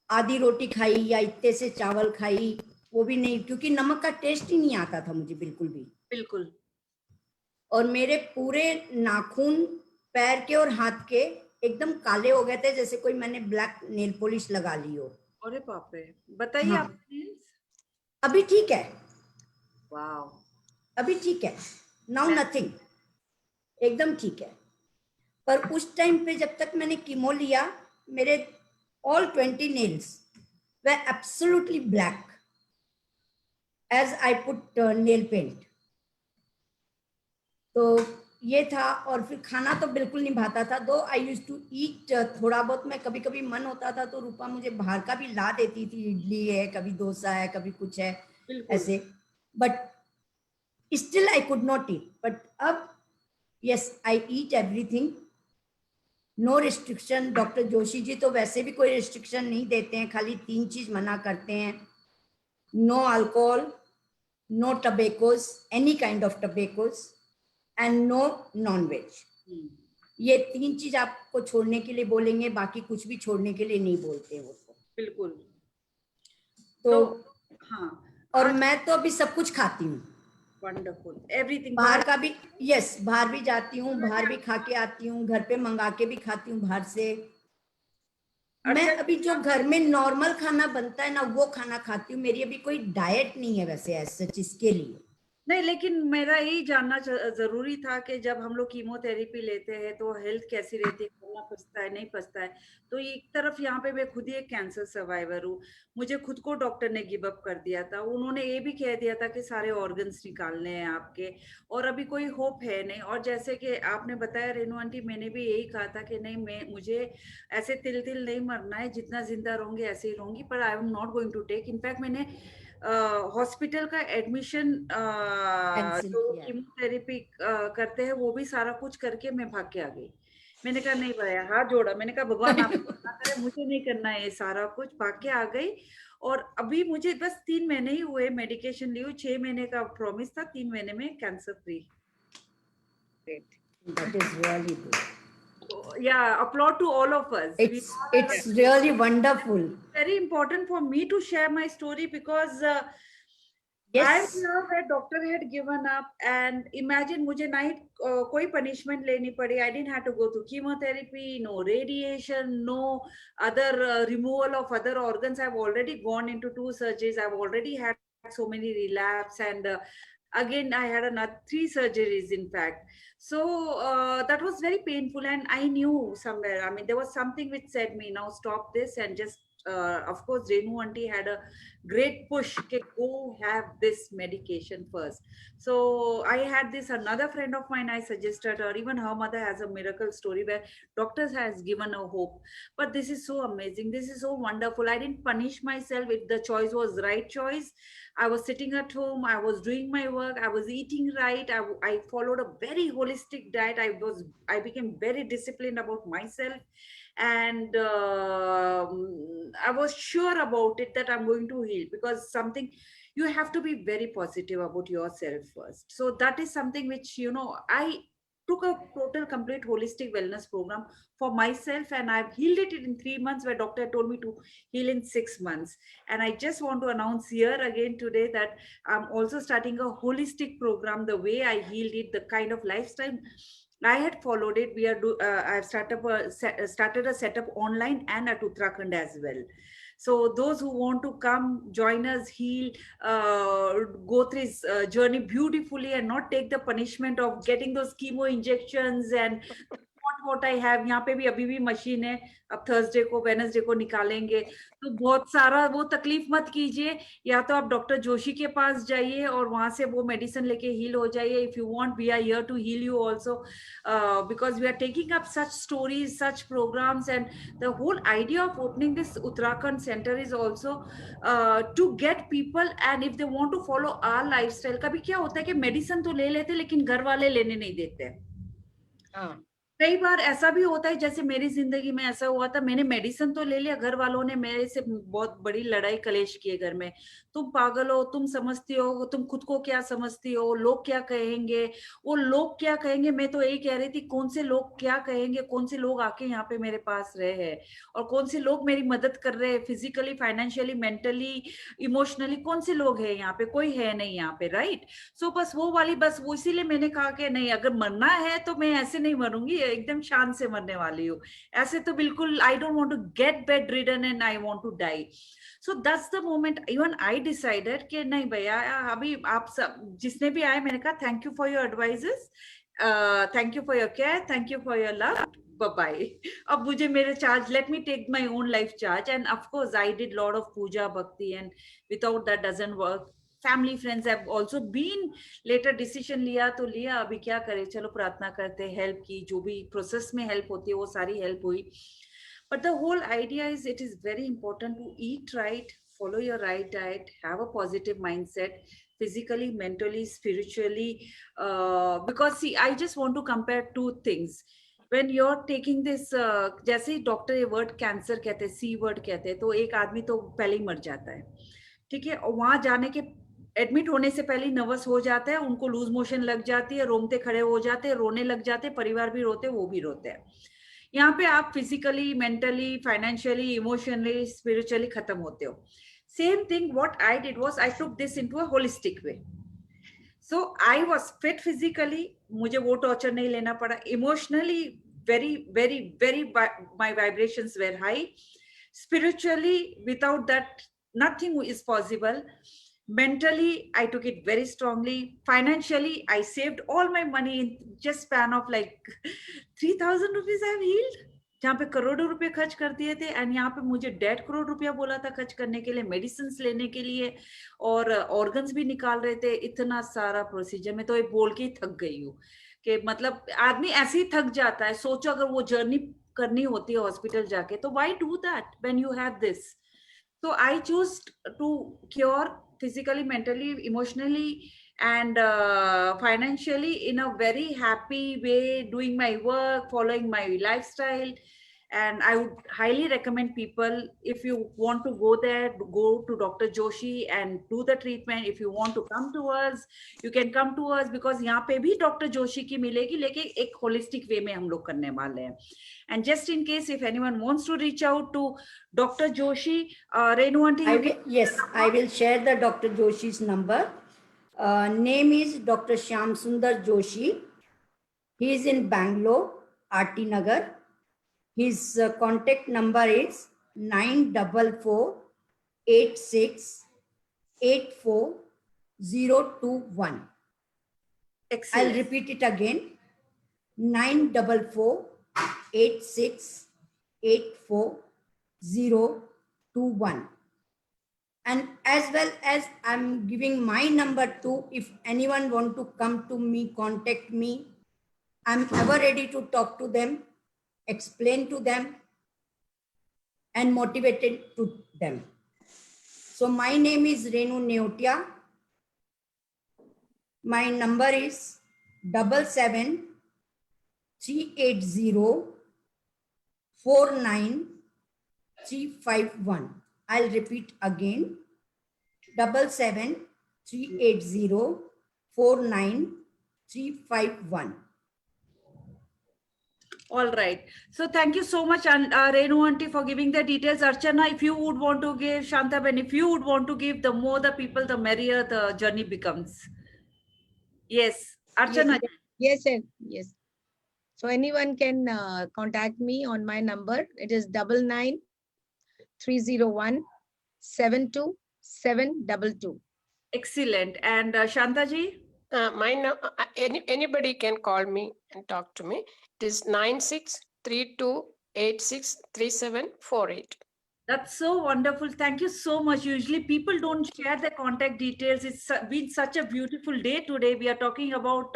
Speaker 4: आधी रोटी खाई या इतने से चावल खाई, वो भी नहीं, क्योंकि नमक का टेस्ट ही नहीं आता था मुझे बिल्कुल भी.
Speaker 1: बिल्कुल.
Speaker 4: और मेरे पूरे नाखून पैर के और हाथ के एकदम काले हो गए थे, जैसे कोई मैंने ब्लैक नेल पॉलिश लगा ली हो.
Speaker 1: अरे बाप रे, बताइए.
Speaker 4: हाँ.
Speaker 1: आपके नेल्स?
Speaker 4: अभी ठीक है.
Speaker 1: वाओ.
Speaker 4: अभी ठीक है. नाउ नथिंग, एकदम ठीक है. पर उस टाइम पे जब तक मैंने कीमो लिया, मेरे all 20 nails were absolutely black as I put nail paint. तो ये था. और फिर खाना तो बिल्कुल नहीं भाता था. दो आई यूज्ड टू ईट थोड़ा बहुत. मैं कभी कभी मन होता था तो रूपा मुझे बाहर का भी ला देती थी. इडली है, कभी डोसा है, कभी कुछ है ऐसे. But still I could not eat. But अब yes, I eat everything. No restriction. Doctor Joshi ji तो वैसे भी कोई रिस्ट्रिक्शन नहीं देते हैं, खाली 3 चीज मना करते हैं. No alcohol, no tobaccos, any kind of tobaccos, and no non veg. ये 3 चीज आपको छोड़ने के लिए बोलेंगे, बाकी कुछ भी छोड़ने के लिए नहीं बोलते वो तो.
Speaker 1: बिल्कुल.
Speaker 4: तो
Speaker 1: हाँ.
Speaker 4: और मैं तो अभी सब कुछ खाती हूँ.
Speaker 1: वंडरफुल. एवरीथिंग.
Speaker 4: बाहर का भी, यस, बाहर भी जाती हूँ, बाहर भी खा के आती हूँ, घर पे मंगा के भी खाती हूँ बाहर से. मैं अभी जो घर में नॉर्मल खाना बनता है ना, वो खाना खाती हूँ. मेरी अभी कोई डाइट नहीं है वैसे ऐसे इसके लिए.
Speaker 1: नहीं, लेकिन मेरा यही जानना जरूरी था कि जब हम लोग कीमोथेरेपी लेते हैं तो हेल्थ कैसी रहती है, खाना पचता है, नहीं पचता है. तो एक तरफ यहाँ पे मैं खुद ही एक कैंसर सर्वाइवर हूँ. मुझे खुद को डॉक्टर ने गिव अप कर दिया था. उन्होंने ये भी कह दिया था कि सारे ऑर्गन्स निकालने हैं आपके और अभी कोई होप है नहीं. और जैसे कि आपने बताया रेनू आंटी, मैंने भी यही कहा था कि नहीं, मुझे ऐसे तिल नहीं मरना है. जितना जिंदा रहूंगी ऐसे ही रहूंगी, पर I am not going to take. In fact मैंने हॉस्पिटल का एडमिशन जो कीमोथेरेपी करते हैं वो भी सारा कुछ करके मैं भाग के आ गई, मैंने कहा नहीं भैया, हाथ जोड़ा, मैंने कहा भगवान आप ना करे, मुझे नहीं करना है ये सारा कुछ। भाग के आ गई। और अभी मुझे बस 3 महीने ही हुए मेडिकेशन ली हुई, 6 महीने का प्रॉमिस था, 3 महीने में cancer free.
Speaker 4: That is really good.
Speaker 1: Yeah, applaud to all of us.
Speaker 4: It's really wonderful.
Speaker 1: Very important for me to share my story because I'm
Speaker 4: Yes.
Speaker 1: here where doctor had given up, and imagine मुझे night कोई punishment लेनी पड़ी. I didn't have to go to chemotherapy, no radiation, no other removal of other organs. I've already gone into 2 surgeries. I've already had so many relapse, and again I had another 3 surgeries in fact. So that was very painful, and I knew somewhere, I mean, there was something which said me, now stop this and just of course Renu auntie had a great push, okay, go have this medication first. So I had this another friend of mine, I suggested her, even her mother has a miracle story where doctors has given her hope. But this is so amazing, this is so wonderful. I didn't punish myself. If the choice was right choice, I was sitting at home, I was doing my work, I was eating right, I followed a very holistic diet. I became very disciplined about myself, and I was sure about it that I'm going to heal, because something, you have to be very positive about yourself first. So that is something which, you know, I took a total complete holistic wellness program for myself, and I've healed it in 3 months, where doctor told me to heal in 6 months. And I just want to announce here again today that I'm also starting a holistic program. The way I healed it, the kind of lifestyle I had followed it. I've started a setup online and at Uttarakhand as well. So those who want to come, join us, heal, go through his journey beautifully, and not take the punishment of getting those chemo injections and what I have. यहाँ पे भी अभी भी machine है, अब Thursday को Wednesday को निकालेंगे, तो बहुत सारा वो तकलीफ मत कीजिए। या तो आप डॉक्टर जोशी के पास जाइए और वहां से वो मेडिसिन लेके हील हो जाइए। If you want, we are here to heal you also, because we are taking up such stories, such programs, and the whole idea of opening this Uttarakhand center is also to get people, and if they want to follow our lifestyle. कभी क्या होता है कि medicine तो ले लेते लेकिन घर वाले लेने नहीं देते।
Speaker 2: हाँ,
Speaker 1: कई बार ऐसा भी होता है, जैसे मेरी जिंदगी में ऐसा हुआ था, मैंने मेडिसिन तो ले लिया, घर वालों ने मेरे से बहुत बड़ी लड़ाई कलेश किए घर में। तुम पागल हो, तुम समझती हो, तुम खुद को क्या समझती हो, लोग क्या कहेंगे, वो लोग क्या कहेंगे। मैं तो यही कह रही थी, कौन से लोग क्या कहेंगे, कौन से लोग आके यहाँ पे मेरे पास रहे हैं, और कौन से लोग मेरी मदद कर रहे हैं फिजिकली, फाइनेंशियली, मेंटली, इमोशनली, कौन से लोग हैं यहाँ पे? कोई है नहीं यहाँ पे, राइट। सो बस वो वाली, बस वो इसीलिए मैंने कहा कि नहीं, अगर मरना है तो मैं ऐसे नहीं मरूंगी, एकदम शान से मरने वाली हूँ। ऐसे तो बिल्कुल, I don't want to get bedridden and I want to die. So that's the moment even I decided कि नहीं भैया, अभी आप सब जिसने भी आए, मैंने कहा thank you for your advises, thank you for your care, thank you for your love, bye-bye. अब मुझे मेरे charge, let me take my own life charge. And of course I did lot of puja bhakti, and without that doesn't work. Family friends have also been, later decision लिया तो लिया, अभी क्या करें, चलो प्रार्थना करते, help की, जो भी process में help होती है वो सारी help हुई। But the whole idea is, it is very important to eat right, follow your right diet, have a positive mindset, physically, mentally, spiritually, because see, I just want to compare two things. When you're taking this, जैसे doctor ये word cancer कहते हैं, सी word कहते हैं, तो एक आदमी तो पहले ही मर जाता है, ठीक है। और वहां जाने के, एडमिट होने से पहले नर्वस हो जाता है, उनको लूज मोशन लग जाती है, रोमते खड़े हो जाते हैं, रोने लग जाते हैं, परिवार भी रोते, वो भी रोते हैं। यहाँ पे आप physically, mentally, financially, emotionally, spiritually खत्म होते हो। Same thing what I did was, I took this into a holistic way. So I was fit physically, मुझे वो टॉर्चर नहीं लेना पड़ा। Emotionally, very my vibrations were high. Spiritually, without that, nothing is possible. Mentally, I took it very strongly. Financially, I saved all my money in just span of like 3,000 rupees I've healed. जहाँ पे करोड़ों रुपए खर्च कर दिए थे, and यहाँ पे मुझे 1.5 करोड़ रुपया बोला था खर्च करने के लिए, मेडिसिन लेने के लिए, और ऑर्गन्स भी निकाल रहे थे। इतना सारा प्रोसीजर, मैं तो ये बोल के ही थक गई हूँ कि मतलब आदमी ऐसे ही थक जाता है। सोचो अगर वो जर्नी करनी होती है हॉस्पिटल जाके, तो why do that when you have this. So I chose to cure physically, mentally, emotionally, and financially in a very happy way, doing my work, following my lifestyle. And I would highly recommend people, if you want to go there, go to Dr. Joshi and do the treatment. If you want to come to us, you can come to us, because यहाँ पे भी Dr. Joshi की मिलेगी, लेकिन एक holistic way में हम लोग करने वाले हैं. And just in case if anyone wants to reach out to Dr. Joshi, Renu aunty, you can.
Speaker 4: Yes, I will share the Dr. Joshi's number. Name is Dr. Shyam Sundar Joshi. He is in Bangalore, RT Nagar. His contact number is 944-86-84021. I'll
Speaker 1: Excellent.
Speaker 4: repeat it again. 944-86-84021. And as well as I'm giving my number too, if anyone want to come to me, contact me. I'm ever ready to talk to them, explain to them, and motivated to them. So my name is Renu Neotia. My number is 77-380-49351. I'll repeat again. 77-380-49351.
Speaker 1: All right. So thank you so much, Renu aunty, for giving the details. Archana, if you would want to give, Shantaben, if you would want to give, the more the people, the merrier the journey becomes. Yes, Archana.
Speaker 2: Yes, sir. Yes. So anyone can contact me on my number. It is 99-301-72722.
Speaker 1: Excellent. And Shantaji?
Speaker 3: Anybody can call me and talk to me. It is 9632863748.
Speaker 1: That's so wonderful. Thank you so much. Usually people don't share their contact details. It's been such a beautiful day today. We are talking about,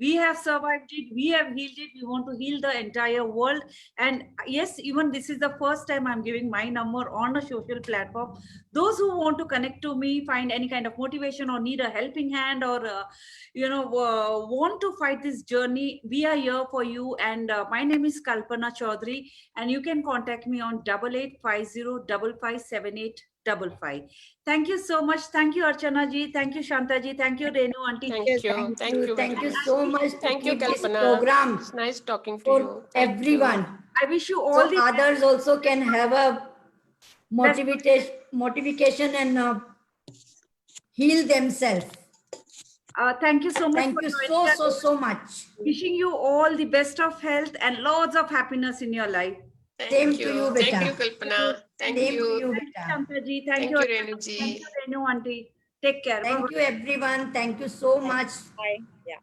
Speaker 1: we have survived it, we have healed it, we want to heal the entire world. And yes, even this is the first time I'm giving my number on a social platform. Those who want to connect to me, find any kind of motivation or need a helping hand, or, want to fight this journey, we are here for you. And my name is Kalpana Chaudhary, and you can contact me on 8850557855. Thank you so much. Thank you, Archana ji. Thank you, Shanta ji. Thank you, Renu aunty.
Speaker 3: Thank
Speaker 2: Yes,
Speaker 3: you. Thank you.
Speaker 4: Thank
Speaker 3: very
Speaker 4: you
Speaker 3: much.
Speaker 4: so much.
Speaker 3: Thank you,
Speaker 4: to keep this
Speaker 3: Kalpana.
Speaker 4: program
Speaker 3: It's nice talking to
Speaker 4: for
Speaker 3: you. Thank you.
Speaker 4: everyone.
Speaker 1: I wish you all
Speaker 4: So
Speaker 1: the
Speaker 4: others also can have a motivation and heal themselves.
Speaker 1: Thank you so much.
Speaker 4: Thank
Speaker 1: for
Speaker 4: you
Speaker 1: joining us.
Speaker 4: so much.
Speaker 1: Wishing you all the best of health and lots of happiness in your life.
Speaker 4: Same to you,
Speaker 3: Thank
Speaker 4: beta.
Speaker 3: you, Kalpana. Thank
Speaker 4: Same to
Speaker 3: you.
Speaker 4: you,
Speaker 1: Thank you,
Speaker 4: beta.
Speaker 1: Shanta ji. Thank
Speaker 3: Thank
Speaker 1: you,
Speaker 3: you,
Speaker 1: Archana.
Speaker 3: Renu ji.
Speaker 1: Thank you, Renu aunty. Take care.
Speaker 4: Thank
Speaker 1: Bye-bye.
Speaker 4: you, everyone. Thank you so much.
Speaker 2: Bye. Yeah.